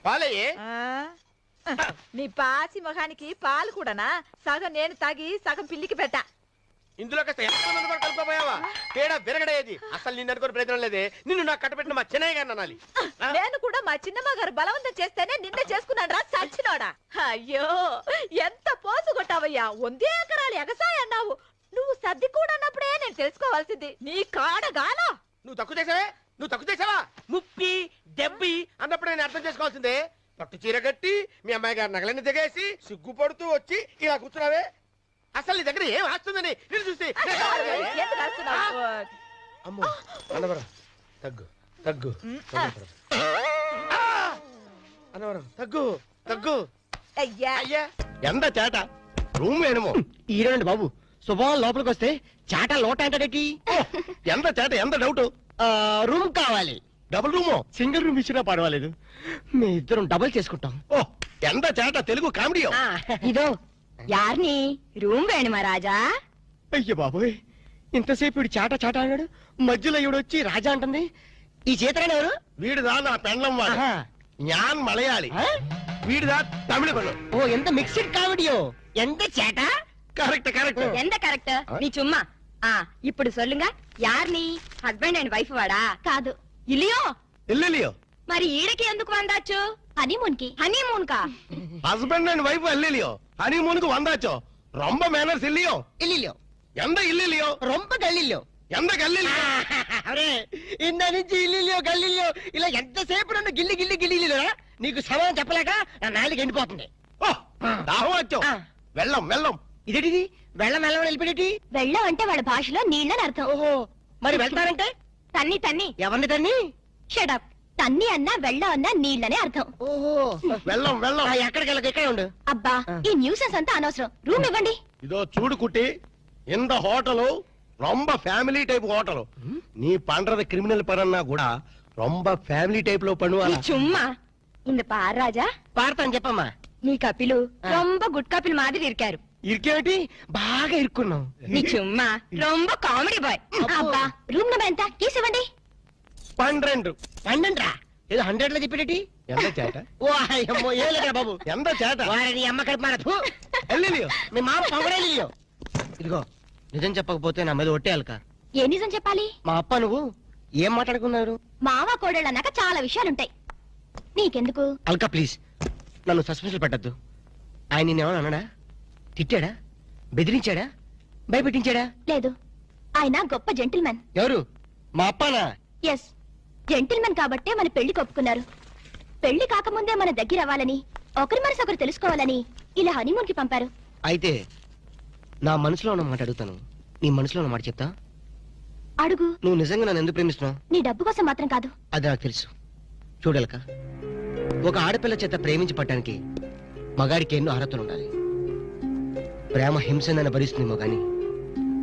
పాలయ్యే నీ పాచి మొహానికి పాలు కూడానా సగం నేను తాగి సగం పిల్లికి పెట్టా ఇందులో కాస్త ఎంతమంది కూడా కలిసిపోయావా? తేడా విరగడేది. అసలు నిన్ను అనుకుని ప్రయోజనం లేదే. నిన్ను నాకు కట్టబెట్టిన మా చెన్నయ్య గారిని అనాలి. నేను కూడా మా చిన్నమ్మ గారు బలవంతం చేస్తేనే నిన్నే చేసుకున్నాడు రా సచ్చినోడా. అయ్యో ఎంత పోసు కొట్టావయ్యా, 100 ఎకరాలు ఎగసాయ అన్నావు. నువ్వు సర్ది కూడా అన్నప్పుడే నేను తెలుసుకోవాల్సింది నీ కాడగానా. నువ్వు తక్కువ చేసావే, నువ్వు తక్కువ చేసావా? ముప్పి దెబ్బి అన్నప్పుడు నేను అర్థం చేసుకోవాల్సిందే. పట్టు చీర కట్టి మీ అమ్మాయి గారి నగలన్నీ దిగేసి సిగ్గుపడుతూ వచ్చి ఇలా కూర్చున్నావే. అసలు నీ దగ్గర ఏం వస్తుందని నేను చూసి ఎందుకు అరుస్తున్నావు? అమ్మో అన్నవరం తగ్గు తగ్గు అన్నవరం తగ్గు తగ్గు. అయ్యా అయ్యా ఎంత చేట రూమ్ వేణుమో ఈరోనండి బాబు శుభం లోపలికి వస్తే చాట లోట అంటాడేటి. ఎంత చేట ఎంత డౌట్. రూమ్ కావాలి. డబుల్ రూమో సింగిల్ రూమ్ ఇచ్చినా పర్వాలేదు, మీ ఇద్దరం డబుల్ చేసుకుంటాం. ఓ ఎంత చేట తెలుగు కామెడీ. ఇదో యార్ని రూమ్ వేణుమా రాజా. అయ్య బాబోయ్, ఇంతసేపు ఇడు చాట చాట అన్నాడు, మధ్యలో ఇవిడు వచ్చి రాజా అంటుంది. ఈ చేతరాని ఎవరు? వీడిదా నా పెండ్లం వాడు. ఆహా. ஞான் మలయాళి. ఆ? వీడిదా తమిళ పెళ్ళం. ఓ ఎంత మిక్స్డ్ కామెడియో. ఎంత చేట. Correct correct. ఎంత కరెక్ట్ நீ சும்மா ఇప్పుడు சொல்லுங்க யார் హస్బెండ్ అండ్ వైఫ్ వాడా కాదు ఇలియో ఇల్లిలియో మరి ఈడకి ఎందుకు వందాచ్చు హనీమూన్ కి హనీమూన్ కా హస్బెండ్ అండ్ వైఫ్ ఇల్లిలియో హనీమూన్ కు వందాచో ரொம்ப మేనర్స్ ఇల్లియో ఇల్లిలో ఎంత ఇల్లిలియో రొంప గల్లిలో. ఎంత గల్లిలియో. అరే ఇంద నుంచి ఇల్లిలో గల్లిలో ఇలా ఎంతసేపు నన్ను గిల్లి గిల్లి గిల్లిలో నీకు సమాధానం చెప్పలేక నా నాలుగు ఎండిపోతుంది. ఓ దాహం వచ్చో ఆ. వెళ్ళం వెళ్ళం. ఇదేటిది వెళ్ళం వెళ్ళం వెళ్ళిపోయేటి. వెళ్ళం అంటే వాళ్ళ భాషలో నీళ్ళని అర్థం. ఓహో మరి వెళ్తారంటే తన్ని తన్ని ఎవరిని తన్ని? షడప్ తన్ని అన్నా వెళ్ళం అన్నా నీళ్ళనే అర్థం. ఓహో వెళ్ళం వెళ్ళం. ఎక్కడికి వెళ్ళక ఇక్కడే ఉండు. అబ్బా ఈ న్యూసెన్స్ అంతా అనవసరం, రూమ్ ఇవ్వండి. இதோ சூடு குட்டி இந்த ஹோட்டலு ரொம்ப ఫ్యామిలీ టైప్ హోటల్. நீ பண்றது கிரிமினல் பரன்னா கூட ரொம்ப ఫ్యామిలీ టైప్ లో ఈ பண்ணுவாங்க. சும்மா இந்த பார் ராஜா, పాడతాను చెప్పమ్మా. నీ కపిలు ரொம்ப గుడ్ కపిల్ మాదిరి ఇరికారు. ఇరికేమిటి బాగా ఇరుక్కున్నావు. నీ చుమ్మా ரொம்ப కామెడీ బాయ్. అబ్బా రూమ్ నెంబర్ ఎంత కీస్ ఇవ్వండి. 12 పండంట్రా ఏదో 100 లో చెప్పేటి. ఎంత చేట ఓ అయ్యమ్మో ఏ లేదా బాబు. ఎంత చేట వారి అమ్మ కడుపు మారదు. ఎల్లిలియో. మీ మామ పొగడేలియో. ఇదిగో నిజం చెప్పకపోతే నా మీద ఒట్టేయాలక. ఏ నిజం చెప్పాలి? మా అప్ప నువ్వు ఏం మాట్లాడుకున్నారు? మావ కోడళ్ళు అన్నాక చాలా విషయాలుంటాయి, నీకెందుకు? అల్కా ప్లీజ్ నన్ను సస్పెన్షన్ పెట్టద్దు. ఆయన నిన్నేమన్నా అన్నాడా? తిట్టాడా? బెదిరించాడా? భయపెట్టించాడా? లేదు, ఆయన గొప్ప జెంటిల్మెన్. ఎవరు? మా అప్పనా? ఎస్, జెంటిల్మెన్ కాబట్టే మన పెళ్లి కొప్పుకున్నారు. పెళ్లి కాకముందే మన దగ్గర అవ్వాలని, ఒకరి మనసు ఒకరు తెలుసుకోవాలని ఇలా హనీమూన్ కి పంపారు. అయితే నా మనసులో ఉన్న మాట అడుగుతాను, నీ మనసులో ఉన్న మాట చెప్తా. అడుగు. నువ్వు నిజంగా నన్ను ఎందుకు ప్రేమిస్తున్నావు? నీ డబ్బు కోసం మాత్రం కాదు. అది నాకు తెలుసు. చూడలక ఒక ఆడపిల్ల చేత ప్రేమించి పట్టడానికి మగాడికి ఎన్నో అర్హతలు ఉండాలి. ప్రేమ హింసనని భరిస్తుందేమో గాని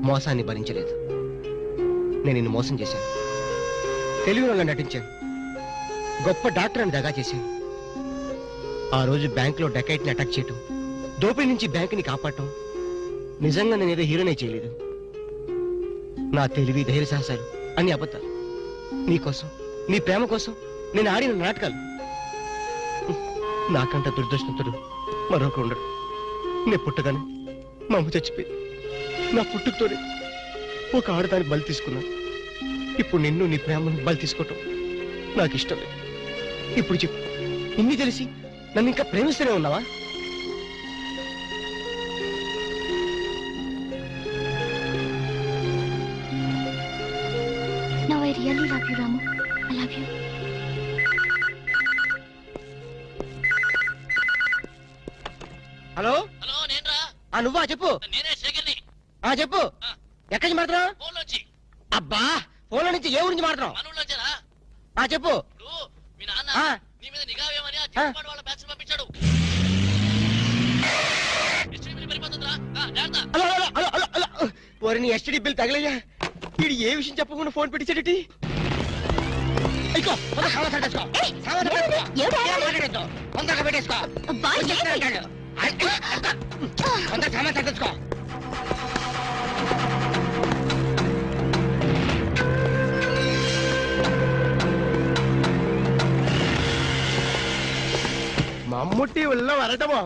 మోసాన్ని భరించలేదు. నేను నిన్ను మోసం చేశాను, తెలివిలో నటించాను, గొప్ప డాక్టర్ అని దగా చేశాను. ఆ రోజు బ్యాంకులో డకైట్ని అటాక్ చేయటం, దోపిడీ నుంచి బ్యాంకుని కాపాడటం, నిజంగా నేను ఏదో హీరోనే చేయలేదు. నా తెలివి ధైర్య సాహసాలు అన్ని అబద్ధాలు. నీకోసం, నీ ప్రేమ కోసం నేను ఆడిన నాటకాలు. నాకంట దురదృష్టంతుడు మరొక ఉండడు. నేను పుట్టగానే మా అమ్మ చచ్చిపోయింది. నా పుట్టుకతోనే ఒక ఆడదానికి బలి తీసుకున్నా. ఇప్పుడు నిన్ను నీ ప్రేమను బలి తీసుకోవటం నాకు ఇష్టం లేదు. ఇప్పుడు చెప్పు, ఇన్ని తెలిసి నన్ను ఇంకా ప్రేమిస్తూనే ఉన్నావా? Now I really love you, Ramu. I love you. Hello hello నేనరా నువ్వా? చెప్పు. నేనే శేఖర్ని. చెప్పు. ఎక్కడి నుంచి మాట్లాడుతున్నావు? ఫోన్లోంచి అబ్బా ఫోన్లో నుంచి ఏ ఊరించి మాట్లాడుతున్నావు? మనూళ్ళొచ్చారా? చెప్పు మీ నాన్న ఆ. నీ మీద నిఘా వేయమని ఆ ఆ. చిన్నపాటి వాళ్ళ బ్యాచ్ పంపించాడు. ఎస్టీడీ పడిపోతుందిరా. జాగ్రత్త. అలా అలా అలా అలా అలా ఓరి నీ ఎస్టీడీ బిల్ తగలయ్యా వీడు ఏ విషయం చెప్పకుండా ఫోన్ పెట్టించాడటి సామాన్ పెట్టేసుకో తొందరగా పెట్టేసుకో అబ్బా, ఏంటి? తొందరగా సామాన్ పెట్టేసుకో మమ్ముట్టి ఉళ్ళ వరటమో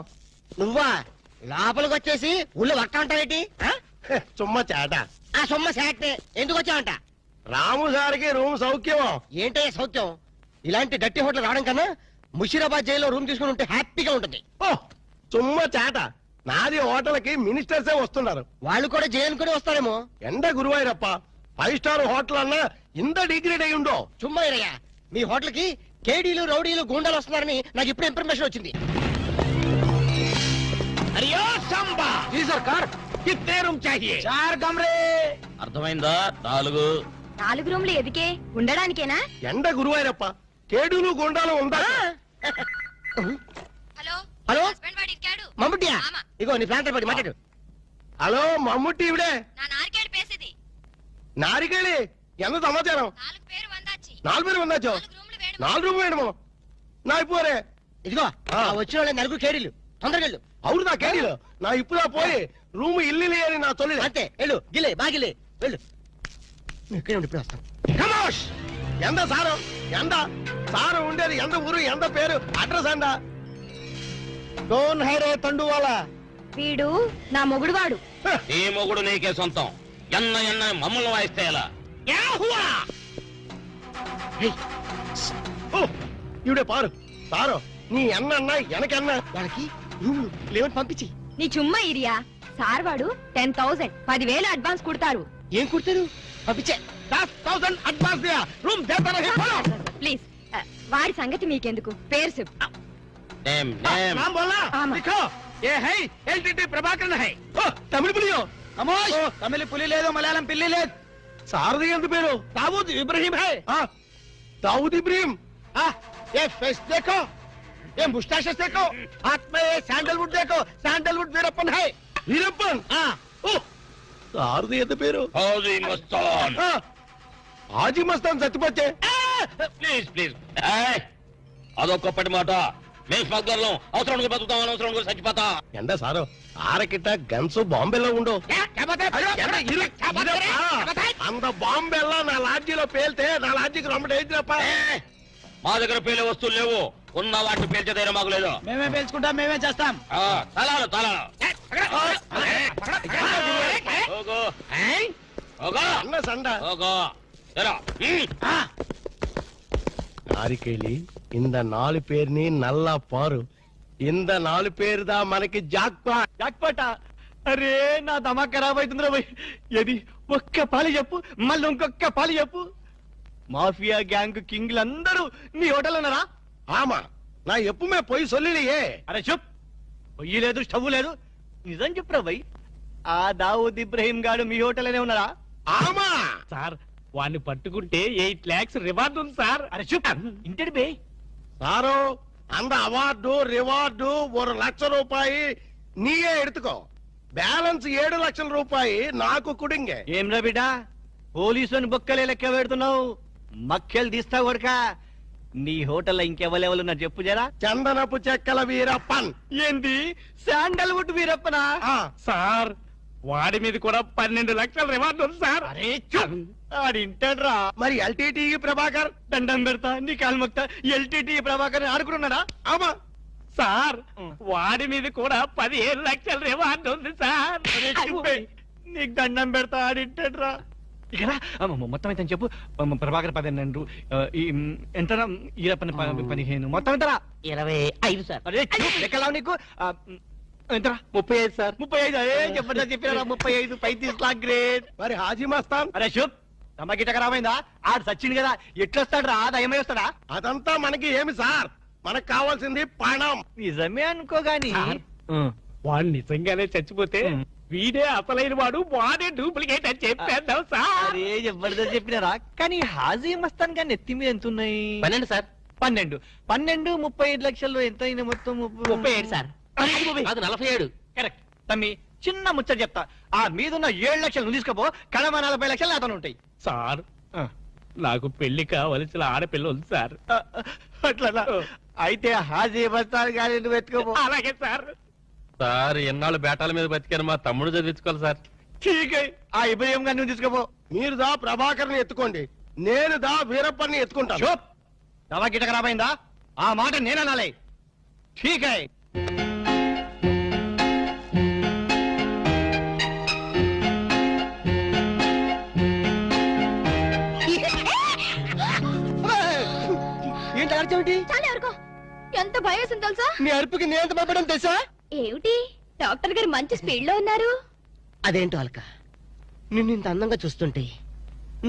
నువ్వా లోపలికి వచ్చేసి ఉళ్ళు వట్ట ఉంటావేటి చుమ్మ చేట ఆ సొమ్మ సేటే ఎందుకు వచ్చావంట రాము సార్కి రూమ్ సౌఖ్యమో ఏంటయ్యా సౌఖ్యం ఇలాంటి డట్టి హోటల్ రావడం కన్నా ముషీరాబాద్ జైల్లో రూమ్ తీసుకుని ఉంటే హ్యాపీగా ఉంటుంది ఓ చుమ్మ చేట నాది హోటల్కి మినిస్టర్సే వస్తున్నారు వాళ్ళు కూడా జైలుకుని వస్తారేమో ఎండ గురువాయూరప్ప 5 స్టార్ హోటల్ అన్నా ఇంత డిగ్రేడ్ అయి ఉండో చుమ్మా ఇరయ్యా మీ హోటల్ కి కేడీలు రౌడీలు గూండాలు వస్తున్నారని నాకు ఇప్పుడు ఇన్ఫర్మేషన్ వచ్చింది అయ్యో సంబా జీ సర్కార్ కిత్నే రూమ్ చాహియే 4 కమరే అర్థమైందా? 4. 4 రూమ్లు ఎదికే ఉండడానికేనా? ఎండ గురువాయూరప్ప కేడులు గూండాలు ఉందా హలో హలో హస్బెండ్ వాడి ఇరికాడు మమ్ముట్టియా ఆమా. ఇగో నీ ప్లాంటర్ పడి మాట్లాడు హలో మమ్ముట్టి ఇవిడే నా నారికేడు పేసేది నారికేళి ఎంత సమాచారం 4 పేరు వందాచి 4 పేరు ఉందాచో 4 రూమ్లు వేడు 4 రూమ్ వేయడము నా ఇప్పుడే ఇదిగో వచ్చిన వాళ్ళ 4 కేడీలు తొందరగా వెళ్ళు అవును నా కేడీలు నా ఇప్పుడా పోయి రూమ్ ఇల్లు అని నా తొలి అంతే వెళ్ళు గిలే బాగిలే వెళ్ళు ఇక్కడే ఉండి ఇప్పుడు వస్తాను కమోష్ ఎంత సారు ఎంత సారు ఉండేది ఎంత ఊరు ఎంత పేరు అడ్రస్ అంట డోన్ హైరే తండువాల వీడు నా మొగుడువాడు నీ మొగుడు నీకే సొంతం. ఎన్న మమ్మల్ని వాయిస్తే ఎలా? ఇవిడే పారు సారు నీ అన్న వెనకన్నా వాళ్ళకి రూమ్ లేవని పంపించి నీ చుమ్మా ఇరియా సార్ వాడు 10,000 10,000 అడ్వాన్స్ కుడతారు ఏం కుడతారు పంపించే 10,000 అడ్వాన్స్ రూమ్ ప్లీజ్ వాడి సంగతి మీకెందుకు పేరు చెప్పు नाम बोलना आमा। लिखो ये है एलटीटी प्रभाकरन है तमिल पुलियो అమోష్ తమిళ పులి లేదు మలయాళం పిల్లి లేదు. सारदी ఎంత పేరు दाऊद इब्राहिम है दाऊद इब्राहिम ये फेस देखो ये मुस्टैचेस देखो हाथ में ये सैंडलवुड देखो सैंडलवुड वीरप्पन है वीरप्पन सारदी ఎంత పేరు హౌజీ మస్తాన్. हाजी मस्तान చచ్చిపోతే ప్లీజ్ ప్లీజ్. అదొక్కప్పటి మాట. మేము స్మగ్లర్లం. అవసరానికి బతుకుతాం, అనవసరానికి చచ్చిపోతా. ఎండ సారు ఆరకిట్ట గన్స్ బాంబేలో ఉండు అంత బాంబేలా నా లాడ్జీలో పేల్తే నా లాడ్జీకి రొమ్మటి అయితేనప్ప మా దగ్గర పేలే వస్తువులు లేవు. ఉన్న వాటిని పేల్చే ధైర్యం మాకు లేదు. మేమే పేల్చుకుంటాం, మేమే చేస్తాం. తలాలు తలాలు. ఓగో. ఓగో. అన్న సండ ఓగో. ఎరా. నారికేళి இந்த 4 பேர்ని నల్ల పారు இந்த 4 పేరుదా మనకి జాక్పాట అరే నా దమా ఖరాబ్ అవుతుందిరా భయ్ ఏది ఒక్క పాలి చెప్పు మళ్ళీ ఇంకొక్క పాలి చెప్పు మాఫియా గ్యాంగ్ కింగ్లందరూ నీ హోటల్ ఉన్నారా ఆమా నా ఎప్పుమే పోయి సొల్లియే అరే చెప్ పొయ్యి లేదు స్టవ్ లేదు నిజం చెప్పురా భయ్ ఆ దావూద్ ఇబ్రహీం గాడు మీ హోటల్ అనే ఉన్నారా ఆమా సార్ వాడిని పట్టుకుంటే 8 lakhs రివార్డ్ ఉంది సార్. అరే చెప్ ఇంటడి బే సారు அந்த అవార్డు రివార్డు 1 లక్ష రూపాయి నీయే ఎడుతుకో బ్యాలెన్స్ 7 లక్షల రూపాయి నాకు కుడింగే ఏం రా బిడ్డ పోలీసుని బొక్కలే లెక్క పెడుతున్నావు మక్కెలు తీస్తావు కొడుక నీ హోటల్లో ఇంకెవరెవరు ఉన్నారు చెప్పు జరా చందనపు చెక్కల వీరప్పన్ ఏంది శాండల్వుడ్ వీరప్పనా సార్ వాడి మీద కూడా 12 లక్షల రివార్డ్ ఉంది సార్. అరే ఆడింటాడ్రా మరి ఎల్టీటీ ప్రభాకర్ దండం పెడతా నీ కాలు మొక్తా ఎల్టీటీ ప్రభాకర్ ఆడుకున్నాడా ఆమా సార్ వాడి మీద కూడా 15 లక్షల రివార్డ్ ఉంది సార్. నీకు దండం పెడతా ఆడింటాడ్రా ఇక్కడ మొత్తం అయితే చెప్పు ప్రభాకర్ 12 ఎంతరా ఈరప్పని 15 మొత్తం ఎంతరా 25 సార్. అరే లెక్కలావు నీకు ఎంతరా 35 సార్ 35 చెప్పండి చెప్పినారా 35 35 లాక్ గ్రేట్ మరి హాజీ మస్తాన్ అరే శుభ్ తమకిట ఖరాబైందా ఆడు సచ్చింది కదా ఎట్లొస్తాడు రా దయమై వస్తాడా అదంతా మనకి ఏమి సార్ మనకు కావాల్సింది పణం నిజమే అనుకోగాని వాడు నిజంగానే చచ్చిపోతే వీడే అసలైన వాడు వాడే డూప్లికేట్ అని చెప్పేద్దాం సార్. అరే జబర్దస్త్ చెప్పినారా కానీ హాజీ మస్తాన్ గాని ఎత్తి మీద ఎంత ఉన్నాయి? 12 సార్. 12 35 లక్షల్లో ఎంత అయినా మొత్తం 37 సార్. అది 47. కరెక్ట్ తమ్మి చిన్న ముచ్చట చెప్తా ఆ మీదున్న 7 లక్షలు నువ్వు తీసుకోపో కడమ 40 లక్షలు నాతో ఉంటాయి. సార్ నాకు పెళ్లి కావలసిన ఆడపిల్ల ఉంది సార్. అట్లా అయితే హాజీ మస్తాన్ గాని నువ్వు ఎత్తుకోపో. అలాగే సార్. సార్ ఎన్నాళ్ళు బేటాల మీద బతికాను మా తమ్ముడు చదివించుకోవాలి సార్. ఠీకే ఆ ఇబ్రహీం గాని నువ్వు తీసుకోపో. మీరు దా ప్రభాకర్ని ఎత్తుకోండి, నేను దా వీరప్పని ఎత్తుకుంటాను. చూప్ దవా గిట ఖరాబైందా? ఆ మాట నేననాలే. ఠీకే ఏంటి అర్జుంటి? చాలా ఎవరికో ఎంత భయం వేసింది తెలుసా? నీ అరుపుకి నేను ఎంత భయపడడం తెలుసా? ఏమిటి డాక్టర్ గారు మంచి స్పీడ్ లో ఉన్నారు. అదేంటో అలక నిన్ను ఇంత అందంగా చూస్తుంటే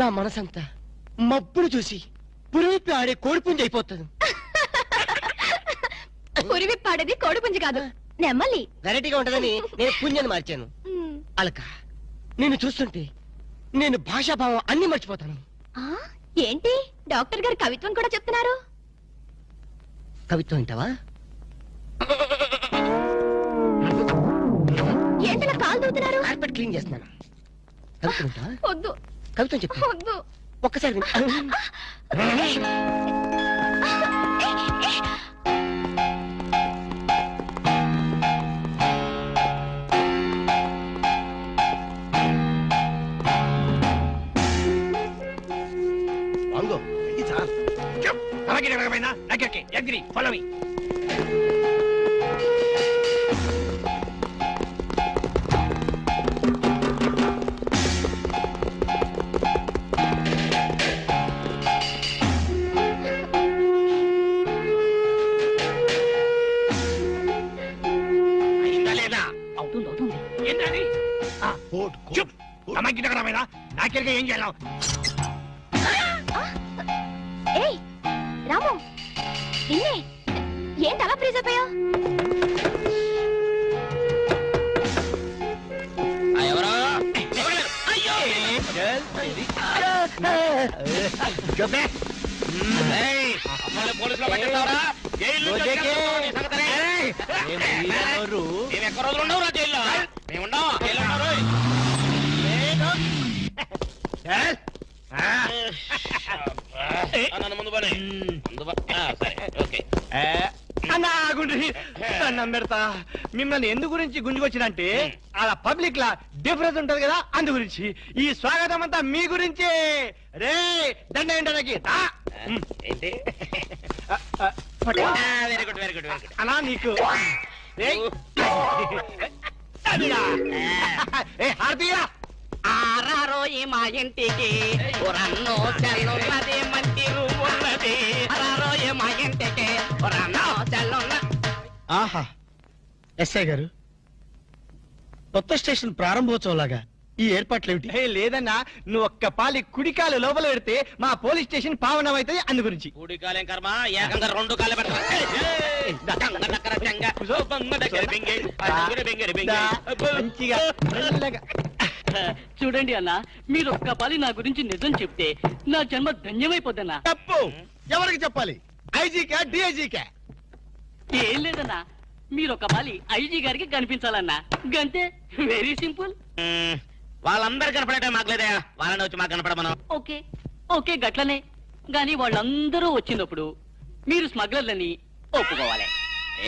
నా మనసంతా మబ్బులు చూసి పురిపి ఆడే కోడిపుంజి అయిపోతుంది. పురివి పాడేది కోడిపుంజి కాదు నెమ్మలి. వెరైటీగా ఉంటదని నేను పుంజని మార్చాను. అలక నిన్ను చూస్తుంటే నేను భాషాభావం అన్ని మర్చిపోతాను. ఆ, ఏంటి డాక్టర్ గారు కవిత్వం కూడా చెప్తున్నారు? కవిత్వం వింటావా? ఏంటలా కాలు దూతున్నారు? కార్పెట్ క్లీన్ చేస్తున్నాను. కవిత్వం వింటావా? వద్దు కవిత్వం చెప్పు. వద్దు. ఒక్కసారి విను. వాంగో ఇది సార్. అయిందా లేదా? అవుతుంది అవుతుంది. ఏంటది? కోట్ చూప్ అమ్మాయి రకమైన నాకెరగా ఏం చేయాలి? ఏయ్ రాము నిన్నే ఏంటి అలా ఫ్రీజ్ అయిపోయావు? ఎవరో పోలీసులో పట్టిస్తావరా? జైలు ఎక్కడ రోజులు ఉండవు రా జైల్లో? మేము ఉండవు జైల్లో ఉన్నారు. నన్ను ముందు పని సరే ఓకే. దండం పెడతా. మిమ్మల్ని ఎందు గురించి గుంజుకొచ్చినంటే అలా పబ్లిక్ లా డిఫరెన్స్ ఉంటది కదా అందు గురించి. ఈ స్వాగతం అంతా మీ గురించి. రే దండ ఏంటనకి ఏంటి? Very good very good very good. అలా నీకు హారతీయా ఆరారోయి మా ఇంటికి రన్నో చెల్లున్నది మంచి ఉన్నది. ఆరారోయి మా ఇంటికి రన్నో చెల్లున్న. ఆహా ఎస్ఐ గారు కొత్త స్టేషన్ ప్రారంభోత్సవం లాగా ఈ ఏర్పాట్లు ఏమిటి? లేదన్నా నువ్వు ఒక్క పాలి కుడికాలు లోపల పెడితే మా పోలీస్ స్టేషన్ పావనం అవుతుంది అందు గురించి. కూడి కాలేం కర్మ ఏకంగా 2 కాలే మంచిగా మెల్లగా. చూడండి అన్న, మీరు ఒక్క పాలి నా గురించి నిజం చెప్తే నా జన్మ ధన్యమైపోద్దన్నా. తప్పు ఎవరికి చెప్పాలి? ఐజీకా డిఐజీకా? ఏం లేదన్నా, మీరు ఒక పాలి ఐజీ గారికి కనిపించాలన్నా. గంతే, వెరీ సింపుల్. వాళ్ళందరూ కనపడటం మాకు లేదా? వాళ్ళని వచ్చి మాకు కనపడమను. ఓకే ఓకే గట్లనే. గాని వాళ్ళందరూ వచ్చినప్పుడు మీరు స్మగ్లర్లని ఒప్పుకోవాలి.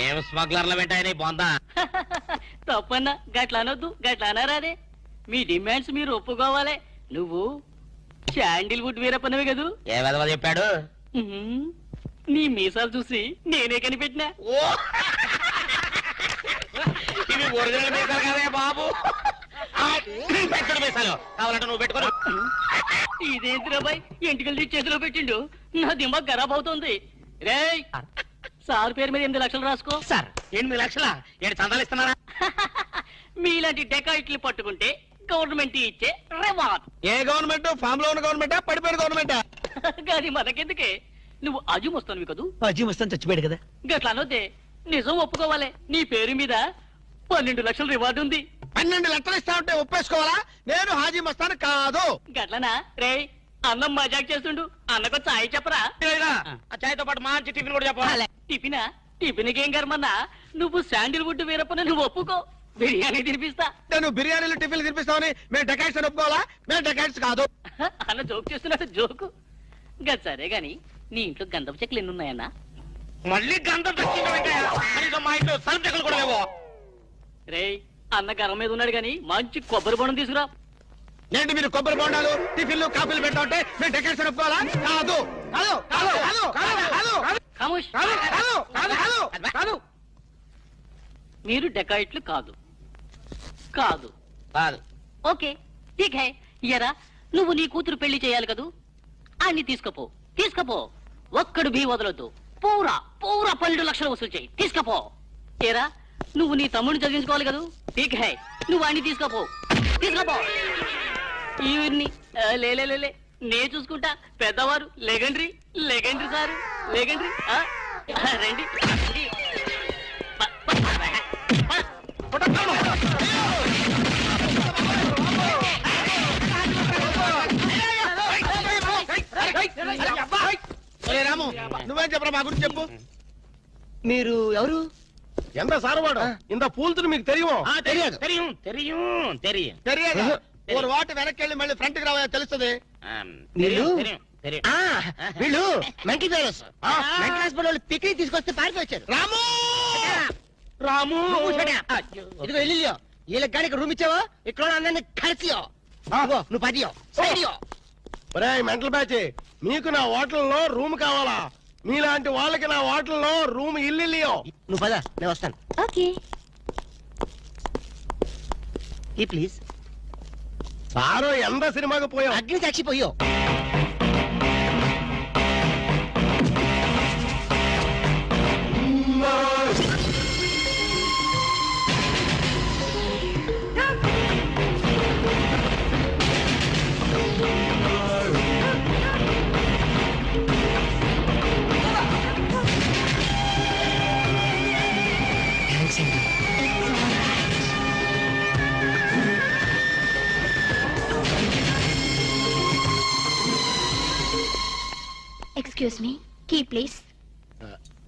ఏం స్మగ్లర్ల వెంటాయని బాగుందా? తప్పన్నా, గట్ల అనొద్దు, గట్ల అనరాదే. మీ డిమాండ్స్ మీరు ఒప్పుకోవాలి. నువ్వు శాండిల్వుడ్ వీరప్పనవి కదూ? ఏ విధవ చెప్పాడు? నీ మీసాలు చూసి నేనే కనిపెట్టినా. ఇవి ఒరిజినల్ మీసాలు కదే బాబు. పెట్టడు మీసాలు కావాలంటే నువ్వు పెట్టుకో. ఇదేంటిరాబాయ్ ఎంటికలు చేతిలో పెట్టిండు? నా దిమాగ్ ఖరాబ్ అవుతుంది. రేయ్, సార్ పేరు మీద 8 లక్షలు రాసుకో. సార్ 8 లక్షల ఏడు చందాలు ఇస్తున్నారా? మీలాంటి డెకాయిట్లు పట్టుకుంటే గవర్నమెంట్ ఇచ్చే రివార్డ్. ఏ గవర్నమెంట్? ఫామ్ లో ఉన్న గవర్నమెంటా పడిపోయిన గవర్నమెంటా? కానీ మనకెందుకే, నువ్వు అజీమ్ వస్తాను కదూ? అజీ మస్తాన్ చచ్చిపోయాడు కదా. గట్లా అనొద్దే, నిజం ఒప్పుకోవాలి. నీ పేరు మీద 12 లక్షల రివార్డు ఉంది. 12 లక్షలు ఇస్తా ఉంటే ఒప్పేసుకోవాలా? నేను హాజీ మస్తాను కాదు. గట్లనా రే? అన్నం మజాక్ చేస్తుండు, అన్నకు చాయ్ చెప్పరా? ఆ చాయ్తో పాటు మంచి టిఫిన్ కూడా చెప్పాలి. టిఫినా? టిఫిన్కి ఏం కర్మన్నా, నువ్వు శాండిల్వుడ్ వీరప్పని నువ్వు ఒప్పుకో, బిర్యానీ తినిపిస్తా. నేను బిర్యానీలు టిఫిన్లు తినిపిస్తామని మేము డెకాట్స్ అని ఒప్పుకోవాలా? మేము డెకాట్స్ కాదు. అన్న జోక్ చేస్తున్నాడు, జోకు. గది సరే గాని నీ ఇంట్లో గంధపు చెక్కలు ఎన్ని ఉన్నాయన్నా? మళ్ళీ గంధం తెచ్చింది. మా ఇంట్లో సరుకు చెక్కలు కూడా లేవో. రే అన్న గర్వం మీద ఉన్నాడు గాని మంచి కొబ్బరి బొండం తీసుకురా. ఏంటి మీరు కొబ్బరి బొండాలు టిఫిన్లు కాఫీలు పెట్టా ఉంటే మేము డెకాట్స్ అని ఒప్పుకోవాలా? కాదు కాదు కాదు కాదు కాదు కాదు ఖమోష్. కాదు కాదు కాదు కాదు. మీరు డెకాయిట్లు కాదు. కాదు కాదు. ఓకే ఠీక్ హై. ఇయరా నువ్వు నీ కూతురు పెళ్లి చేయాలి కదూ, అన్ని తీసుకపో. తీసుకపో, ఒక్కడు బీ వదలొద్దు. పూరా పూరా 12 లక్షలు వసూలు చేయి. తీసుకపో. ఏరా నువ్వు నీ తమ్ముడిని చదివించుకోవాలి కదూ, ఠీక్ హై. నువ్వు అన్ని తీసుకపో. తీసుకపో. ఈవిడ్ని లే నే చూసుకుంటా. పెద్దవారు లెగండ్రీ లెగండ్రీ సారు లెగండ్రీ. రండి రండి. రాము నువ్వేం చెప్పరా మా గురించి చెప్పు. మీరు ఎవరు? ఎంత సారవాడు ఇంత పూల్తులు మీకు తెలియమో? తెలియదు. తెలియదు. ఒక వాటి వెనక్కి వెళ్ళి మళ్ళీ ఫ్రంట్ కి రావా తెలుస్తుంది. వీళ్ళు వీళ్ళు మెంటల్ ఫెలోస్. మెంటల్ హాస్పిటల్ వాళ్ళు పిక్నిక్ తీసుకొస్తే పారిపోయారు. రాము రాము ఇదిగో వెళ్ళియో వీళ్ళకి కానీ ఇక్కడ రూమ్ ఇచ్చావో ఇక్కడ అందరినీ కలిసియో. నువ్వు పదియో సైడియో. మెంటల్ బ్యాచ్ మీకు నా హోటల్లో రూమ్ కావాలా? మీలాంటి వాళ్ళకి నా హోటల్లో రూమ్ ఇల్లు. నువ్వు పద, నేను వస్తాను. ఓకే. ఈ ప్లీజ్. సారో ఎంత సినిమాకి పోయావు? అగ్ని సాక్షిపోయో. Excuse me, key please.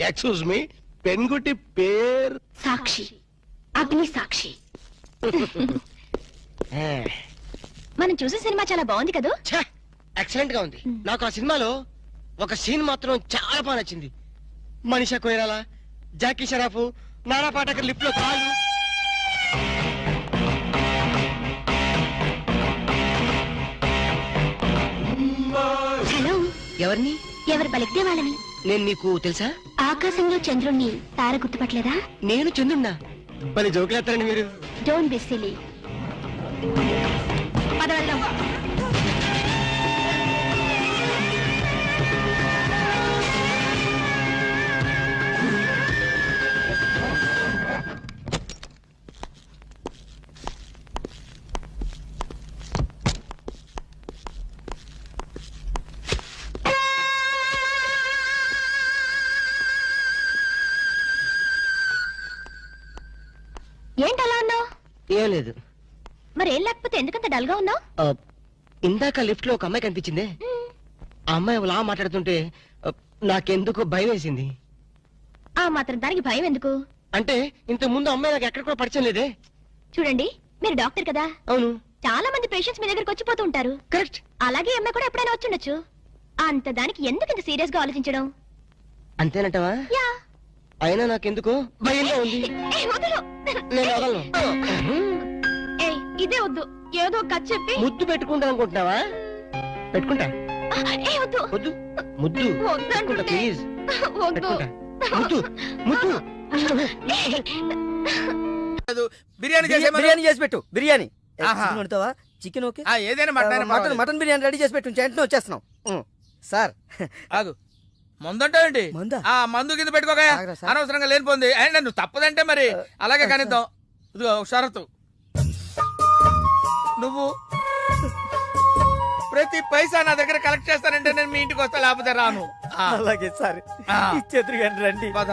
Excuse me, పెన్గుటి పేరు సాక్షి, అగ్ని సాక్షి. మనం చూసే సినిమా చాలా బాగుంది కదూ. ఎక్సలెంట్ గా ఉంది. నాకు ఆ సినిమాలో ఒక సీన్ మాత్రం చాలా బాగా నచ్చింది. మనీషా కొయిరాలా, జాకీ షరాఫ్, నానా పాటకర్ లిప్ లో కాళ్ళు. హలో, ఎవరిని? ఎవరు పలికితే వాళ్ళని. నేను నీకు తెలుసా? ఆకాశంలో చంద్రుణ్ణి తార గుర్తుపట్టలేదా? నేను చంద్రున్నా. పని జోకులేస్తారండి మీరు. Don't be silly. పద వెళ్దాం. ఏంటలా ఉన్నావు? ఏం లేదు. మరేం లేకపోతే ఎందుకంత డల్ గా ఉన్నావు? ఇందాక లిఫ్ట్ లో ఒక అమ్మాయి కనిపించిందే. ఆ అమ్మాయి అలా మాట్లాడుతుంటే నాకెందుకు భయం వేసింది. ఆ మాత్రం దానికి భయం ఎందుకు? అంటే ఇంతకు ముందు అమ్మాయి నాకు ఎక్కడ కూడా పరిచయం లేదే. చూడండి, మీరు డాక్టర్ కదా. అవును. చాలా మంది పేషెంట్స్ మీ దగ్గరకు వచ్చిపోతూ ఉంటారు. కరెక్ట్. అలాగే ఈ అమ్మాయి కూడా ఎప్పుడైనా వచ్చుండొచ్చు. అంత దానికి ఎందుకు ఇంత సీరియస్ గా ఆలోచించడం? అంతేనంటవా? యా. అయినా నాకెందుకు భయంగా ఉంది. ఏయ్, వదలు. నేను వదలను. ఏయ్, ఇదే వద్దు. ఏదో కథ చెప్పి ముద్దు పెట్టుకుంటా అనుకుంటున్నావా? పెట్టుకుంటా. ఏయ్, వద్దు. వద్దు. ముద్దు పెట్టుకుంటా ప్లీజ్. వద్దు. పెట్టుకుంటా. ముద్దు ముద్దు. బిర్యానీ చేసి పెట్టు. బిర్యానీ వండుతావా? చికెన్ ఓకే, ఏదైనా మటన్ బిర్యానీ రెడీ చేసి పెట్టు. వెంటనే వచ్చేస్తున్నాం. సార్ ఆగు, మందంటావేంటి? మందా? ఆ మందు కింద పెట్టుకోగా, ఆగరా సార్. అనవసరంగా లేనిపోంది. అయినా నువ్వు తప్పదంటే మరి అలాగే కనిద్దాం. ఇదిగో ఒక షరతు, నువ్వు ప్రతి పైసా నా దగ్గర కలెక్ట్ చేస్తానంటే నేను మీ ఇంటికి వస్తా, లేకపోతే రాను. అలాగే సార్, ఇచ్చేద్దరు కానీ రండి. పద.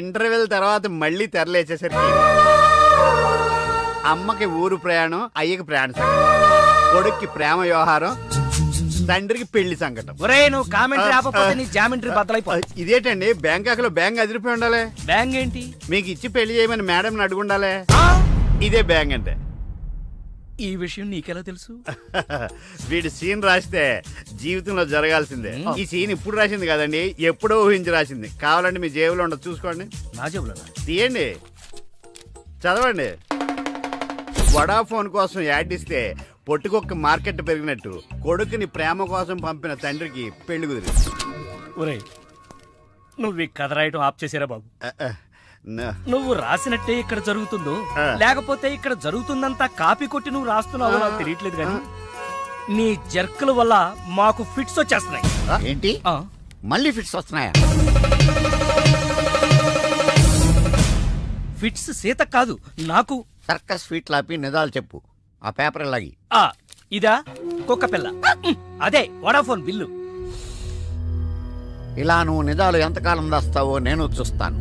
ఇంటర్వెల్ తర్వాత మళ్ళీ తెరలేచేసరికి అమ్మకి ఊరు ప్రయాణం, అయ్యకి ప్రయాణ సంకటం, కొడుక్కి ప్రేమ వ్యవహారం, తండ్రికి పెళ్లి సంకటం. ఒరే నువ్వు కామెంటరీ ఆపకపోతే నీ జామెంట్రీ బద్దలైపో. ఇదేంటండి బ్యాంకాక్ లో బ్యాంక్ అదిరిపోయి ఉండాలి. బ్యాంగ్ ఏంటి? మీకు ఇచ్చి పెళ్లి చేయమని మేడం అడుగుండాలి. ఇదే బ్యాంక్ అంటే. ఈ విషయం నీకెలా తెలుసు? వీడి సీన్ రాస్తే జీవితంలో జరగాల్సిందే. ఈ సీన్ ఇప్పుడు రాసింది కదండి, ఎప్పుడో ఊహించి రాసింది. కావాలంటే మీ జేబులో ఉండదు, చూసుకోండి. నా జేబులో తీయండి, చదవండి. వడాఫోన్ కోసం యాడ్ ఇస్తే పొట్టుకొక్క మార్కెట్ పెరిగినట్టు కొడుకుని ప్రేమ కోసం పంపిన తండ్రికి పెళ్లి కుదిరింది. ఒరే నువ్వు ఈ కథ రాయటం ఆప్ చేసారా బాబు? నువ్వు రాసినట్టే ఇక్కడ జరుగుతుందో లేకపోతే ఇక్కడ జరుగుతుందంతా కాపీ కొట్టి నువ్వు రాస్తున్నావో నాకు తెలియట్లేదు కానీ నీ జర్కుల వల్ల మాకు ఫిట్స్ వచ్చేస్తున్నాయి. ఏంటి మళ్ళీ ఫిట్స్ వస్తున్నాయా? ఫిట్స్ సీత కాదు నాకు. సర్కస్ ఫీట్ లాపి నిజాలు చెప్పు. ఆ పేపర్ లాగి. ఇదా కుక్క పిల్ల, అదే వడాఫోన్ బిల్లు. ఇలా నువ్వు నిజాలు ఎంతకాలం దాస్తావో నేను చూస్తాను.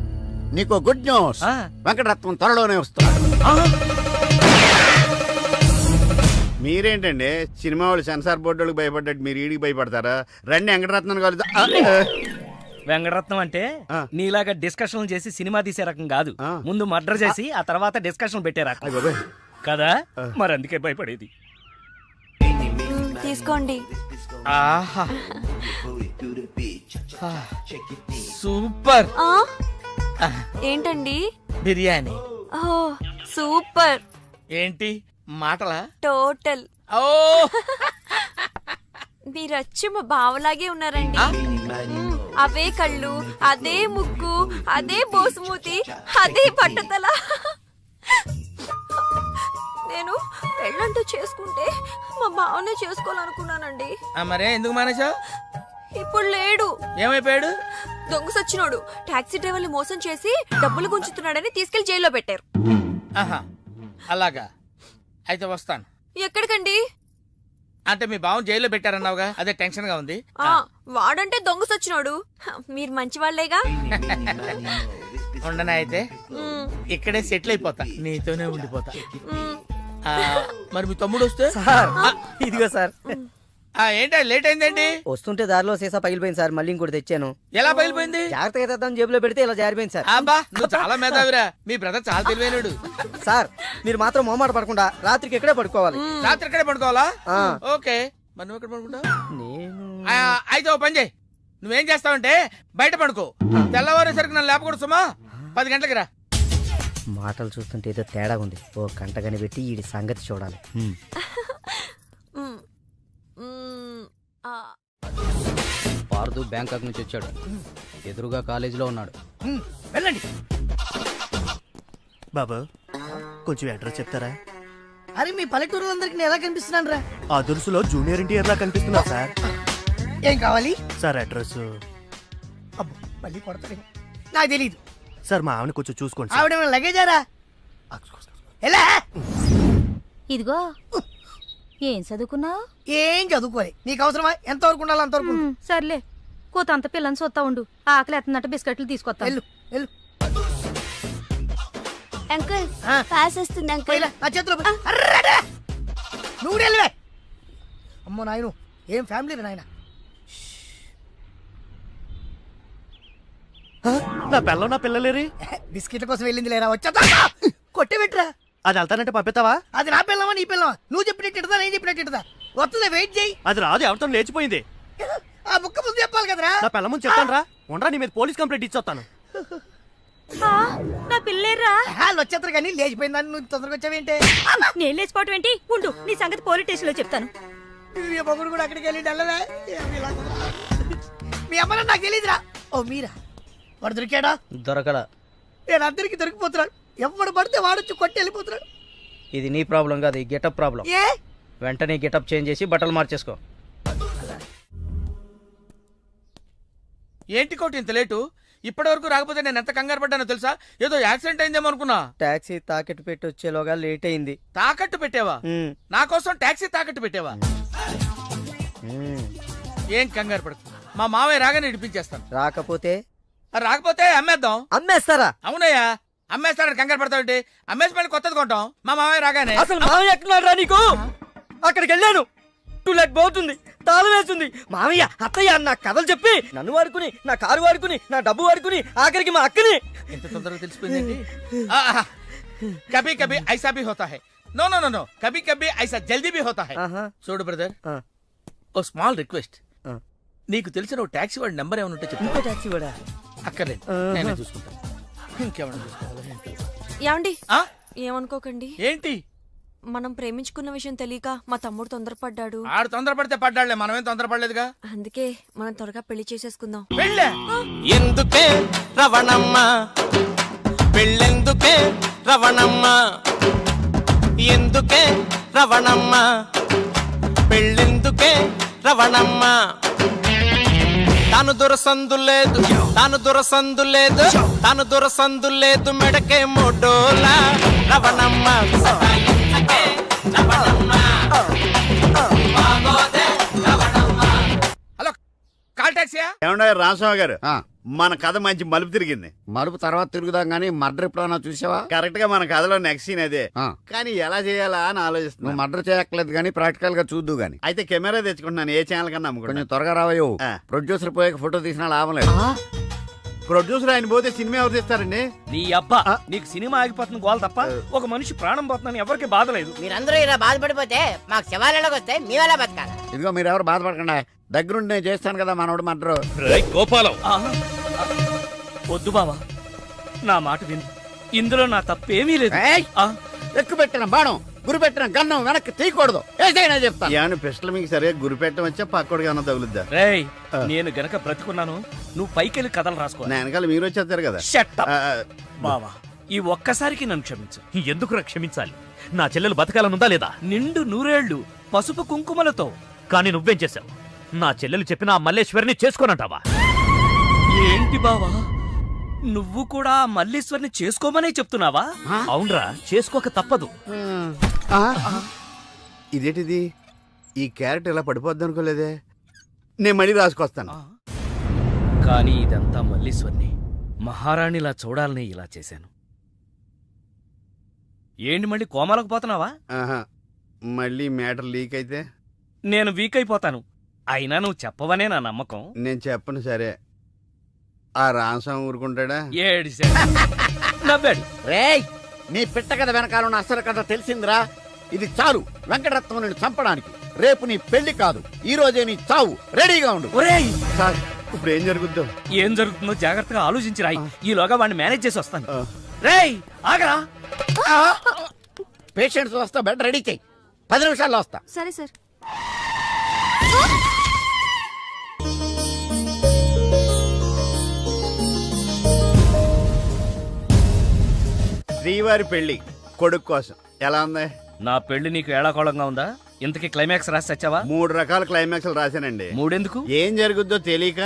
నీకు గుడ్ న్యూస్, వెంకటరత్నం త్వరలోనే వస్తున్నాడు. మీరేంటండి సినిమా వాళ్ళు సెన్సార్ బోర్డులకు భయపడ్డట్టు మీరు ఈడికి భయపడతారా? రండి వెంకటరత్నం కలుద్దాం. వెంకటరత్నం అంటే నీలాగా డిస్కషన్ చేసి సినిమా తీసే రకం కాదు. ముందు మర్డర్ చేసి ఆ తర్వాత డిస్కషన్ పెట్టే రకం కదా. మరి అందుకే భయపడేది. తీసుకోండి. ఆహా సూపర్. ఏంటండి? బిర్యానీ. ఓ సూపర్. ఏంటి మాటలా? టోటల్. ఓ మీరచ్చు మా బావలాగే ఉన్నారండి. అవే కళ్ళు, అదే ముక్కు, అదే బోసుమూతి, అదే పట్టతల. నేను పెళ్ళంటూ చేసుకుంటే మా బావనే చేసుకోవాలనుకున్నానండి. మరే ఎందుకు మానేశావు? ఇప్పుడు లేడు. ఏమైపోయాడు? దొంగ సచ్చినోడు టాక్సీ డ్రైవర్ని మోసం చేసి డబ్బులు గుంచుతున్నాడని తీసుకెళ్లి జైల్లో పెట్టారు. ఆహా అలాగా, అయితే వస్తాను. ఎక్కడికండి? అంటే మీ బావని జైల్లో పెట్టారన్నావుగా, అదే టెన్షన్ గా ఉంది. వాడంటే దొంగ సచ్చినోడు, మీరు మంచి వాళ్ళేగా. ఉండనా అయితే ఇక్కడే సెటిల్ అయిపోతా, నీతోనే ఉండిపోతా. మరి మీ తమ్ముడు వస్తే? ఇదిగో సార్. ఏంటా లేట్ అయిందేంటి? వస్తుంటే దారిలో సీసా పగిలిపోయింది సార్, మళ్ళీ ఇంకోటి తెచ్చాను. ఎలా పగిలిపోయింది? జాగ్రత్తగా తెద్దాం జేబులో పెడితే ఇలా జారిపోయింది సార్. అబ్బా నువ్వు చాలా మేధావిరా, మీ బ్రదర్ చాలా తెలివైనడు. సార్ మీరు మాత్రం మొహమాట పడకుండా రాత్రికి ఎక్కడే పడుకోవాలి. రాత్రి ఎక్కడే పడుకోవాలా? ఓకే, మరి నువ్వు ఎక్కడ పడుకుంటావు? అయితే ఓ పని చేయి, నువ్వేం చేస్తావంటే బయట పడుకో, తెల్లవారేసరికి నన్ను లేపకూడదు సుమా. 10 గంటలకి రా. మాటలు చూస్తుంటే ఏదో తేడా ఉంది. ఓ గంట కనిపెట్టి ఈ సంగతి చూడాలి. పార్దు బ్యాంకాక్ నుంచి వచ్చాడు, ఎదురుగా కాలేజీలో ఉన్నాడు. వెళ్ళండి. బాబు కొంచెం అడ్రస్ చెప్తారా? అరే మీ పల్లెటూరులందరికి నేను ఎలా కనిపిస్తున్నాను రా? ఆ దురుసులో జూనియర్ ఎన్టీఆర్ లా కనిపిస్తున్నా సార్. ఏం కావాలి సార్ అడ్రస్? అబ్బో మళ్ళీ కొడతాను, నాకు తెలీదు సార్. మా ఆవిడ కొంచెం చూసుకోండి. ఆవిడ లగేజారా? ఎలా? ఇదిగో ఏం చదువుకున్నావు? ఏం చదువుకోలే. నీకు అవసరమా? ఎంతవరకు ఉండాలి అంతవరకు. సర్లే, కూతంత పిల్లని చూస్తా ఉండు. ఆకలి ఎత్తున్నట్టు బిస్కెట్లు తీసుకొస్తా. వెళ్ళు వెళ్ళు. అంకుల్ పాస్ వస్తుంది అంకుల్. నా చేతిలో నువ్వు వెళ్ళవే. అమ్మో నాయను, ఏం ఫ్యామిలీ నాయన. నా పిల్ల నా పిల్లలేరి బిస్కెట్ల కోసం వెళ్ళింది లేరా? వచ్చా కొట్టి పెట్టరా. అది వెళ్తానంటే పంపిస్తావా? అది నా పిల్లవా నీ పిల్లవా? నువ్వు చెప్పినట్టు నేను చెప్పినట్టు వస్తుందా? వెయిట్ చేయి. అది రాదు, ఎవరితో లేచిపోయింది. ఆ బుక్క ముందు చెప్పాలి కదరా. నా పిల్ల ముందు చెప్తాను రా. ఉండరా, నీ మీద పోలీస్ కంప్లైంట్ ఇచ్చొస్తాను. నా పిల్లేరా? వచ్చేస్తారు కానీ లేచిపోయిందని నువ్వు తొందరగా వచ్చావేంటే? నేను లేచిపోవటం ఏంటి? ఉండు, నీ సంగతి పోలీస్ స్టేషన్ లో చెప్తాను. మొగుడు కూడా అక్కడికి వెళ్ళి వెళ్ళవే. మీ అమ్మ నాకు తెలియదురా. ఓ మీరా? వాడు దొరికాడా? దొరకడా. నేను అందరికి దొరికిపోతున్నాడు. ఎవడు పడితే వాడొచ్చి కొట్టి వెళ్ళిపోతున్నాడు. ఇది నీ ప్రాబ్లం కాదు, ఈ గెటప్ ప్రాబ్లం. ఏ వెంటనే గెటప్ చేంజ్ చేసి బట్టలు మార్చేసుకో. ఏంటి కోటి ఇంత లేటు? ఇప్పటి వరకు రాకపోతే నేను ఎంత కంగారు పడ్డానో తెలుసా? ఏదో యాక్సిడెంట్ అయిందేమో అనుకున్నా. టాక్సీ తాకెట్టు పెట్టి వచ్చేలోగా లేట్ అయింది. తాకట్టు పెట్టావా? నా కోసం టాక్సీ తాకట్టు పెట్టావా? ఏం కంగారు పడకు, మా మావయ్య రాగానే ఇడిపించేస్తాను. రాకపోతే రాకపోతే అమ్మేద్దాం. అమ్మేస్తారా? అవునయ్యా, అమ్మేస్తాడని కంగారు పడతావు. అమ్మేసి మళ్ళీ కొత్తది కొంటాం మా మామయ్య రాగానే. అసలు మామయ్య ఎక్కడున్నారా నీకు? అక్కడికి వెళ్ళాను, టూలెట్ పోతుంది, తాళం వేస్తుంది. మామయ్య అత్తయ్య నా కథలు చెప్పి నన్ను వాడుకుని, నా కారు వాడుకుని, నా డబ్బు వాడుకుని, ఆఖరికి మా అక్కని. ఎంత తొందరగా తెలిసిపోయింది. కభీ కభీ ఐసా భీ హోతా హై. నో నో నో నో, కభీ కభీ ఐసా జల్దీ భీ హోతా హై. చూడు బ్రదర్, ఓ స్మాల్ రిక్వెస్ట్. నీకు తెలిసిన ఓ టాక్సీ వాడి నెంబర్ ఏమైనా ఉంటే చెప్పు. టాక్సీ వాడా? అక్కర్లేదు, నేనే చూసుకుంటాను. ఇంకేమైనా చూసుకోవాలి. ఏమండి ఆ? ఏమనుకోకండి, ఏంటి? మనం ప్రేమించుకున్న విషయం తెలియక మా తమ్ముడు తొందరపడ్డాడు. ఆడు తొందరపడితే పడ్డాడులే, మనమేం తొందరపడలేదుగా. అందుకే మనం త్వరగా పెళ్లి చేసేసుకుందాం. వెళ్ళే. ఎందుకే రవణమ్మ పెళ్ళెందుకే రవణమ్మ, ఎందుకే రవణమ్మ పెళ్ళెందుకే రవణమ్మ. తాను దొరసందు లేదు, తాను దొరసందు లేదు, తాను దొరసందు లేదు, మెడకే మోడోలా రవణమ్మ. హలో, కాల్ టాక్సీయా? ఏమన్నా రామస్వామి గారు, మన కథ మంచి మలుపు తిరిగింది. మరుపు తర్వాత తిరుగుదాం గానీ మర్డర్ ఎప్పుడన్నా చూసావా? కరెక్ట్ గా మన కథలో నెక్స్ట్ సీన్ అదే. ఆ. కానీ ఎలా చేయాలా అని నువ్వు ఆలోచిస్తున్నా. మర్డర్ చేయక్కర్లేదు కానీ ప్రాక్టికల్ గా చూద్దు గాని. అయితే కెమెరా తెచ్చుకుంటున్నాను, ఏ ఛానల్ కన్నా కొంచెం అమ్ముకుంటాను. త్వరగా రావయ్యో. ఆ. ప్రొడ్యూసర్ పోయాక ఫోటో తీసినా లాభం లేదు. ప్రొడ్యూసర్ ఆయన పోతే సినిమా ఎవరు తీస్తారండి? నీ అబ్బా, నీకు సినిమా ఆగిపోతుంది గోల్ తప్ప ఒక మనిషి ప్రాణం పోతుందని ఎవరికి బాధ లేదు. మీరందరూ ఇలా బాధపడిపోతే మాకు శివాలయంలోకి వస్తే మీ వల్ల బతకాలి. ఇదిగో మీరు ఎవరు బాధపడకుండా, దగ్గరుండి నేను చేస్తాను కదా మనోడు మర్డర్. గోపాలం, వద్దు బావా, నా మాట విను, ఇందులో నా తప్పేమీ లేదు. ఎక్కువ పెట్టిన బాణం, గురి పెట్టిన గన్నం వెనక్కి తీయకూడదు. ఏదైనా చెప్తాను. ఏమన్నా పిస్టల్ మీకు సరిగా గురి పెట్టడం వచ్చా పక్కడికి అన్న తగులుద్దా? రేయ్, నేను గనక బ్రతుకున్నాను, నువ్వు పైకెళ్ళి కథలు రాసుకో. నా వెనకాల మీరు వచ్చేస్తారు కదా. Shut up. ఆ, బావా, ఈ ఒక్కసారికి నన్ను క్షమించు. ఎందుకు క్షమించాలి? నా చెల్లెలు బతకాలనుందా లేదా? నిండు నూరేళ్లు పసుపు కుంకుమలతో. కానీ నువ్వేం చేశావు? నా చెల్లెలు చెప్పిన ఆ మల్లేశ్వరిని చేసుకోనంటావా? ఏంటి బావా, నువ్వు కూడా మల్లీశ్వరిని చేసుకోమనే చెప్తున్నావా? అవునరా, చేసుకోక తప్పదు. ఇదేంటిది? ఈ క్యారెట్ ఇలా పడిపోద్ది అనుకోలేదే. నేను మళ్ళీ రాసుకొస్తాను. కానీ ఇదంతా మల్లీశ్వరిని మహారాణిలా చూడాలని ఇలా చేశాను. ఏంటి మళ్ళీ కోమలకు పోతున్నావా? ఆహా, మళ్ళీ మ్యాటర్ లీక్ అయితే నేను వీక్ అయిపోతాను. అయినా నువ్వు చెప్పవనే నా నమ్మకం. నేను చెప్పను. సరే, ఆ రామస్వామి ఊరుకుంటాడా? ఏడిశాడు, నవ్వాడు. రేయ్, నీ పిట్ట కథ వెనకాల ఉన్న అసలు కథ తెలిసిందిరా. ఇది చాలు వెంకటరత్నం నిన్ను చంపడానికి. రేపు నీ పెళ్లి కాదు, ఈ రోజే నీ చావు. రెడీగా ఉండు. ఒరేయ్, సార్, ఇప్పుడు ఏం జరుగుద్దో? ఏం జరుగుతుందో జాగ్రత్తగా ఆలోచించి రాయి. ఈలోగా వాడిని మేనేజ్ చేసి వస్తాను. ఆ. రేయ్, ఆగరా. పేషెంట్స్ వస్తా, బెడ్ రెడీ చెయ్యి. 10 నిమిషాల్లో వస్తా. సరే సార్. శ్రీవారి పెళ్లి కొడుకు కోసం ఎలా ఉంది? నా పెళ్లి నీకు ఏడాకోళంగా ఉందా? ఇంతకీ క్లైమాక్స్ రాసి వచ్చావా? 3 రకాల క్లైమాక్స్లు రాశానండి. మూడెందుకు? ఏం జరుగుద్దో తెలియక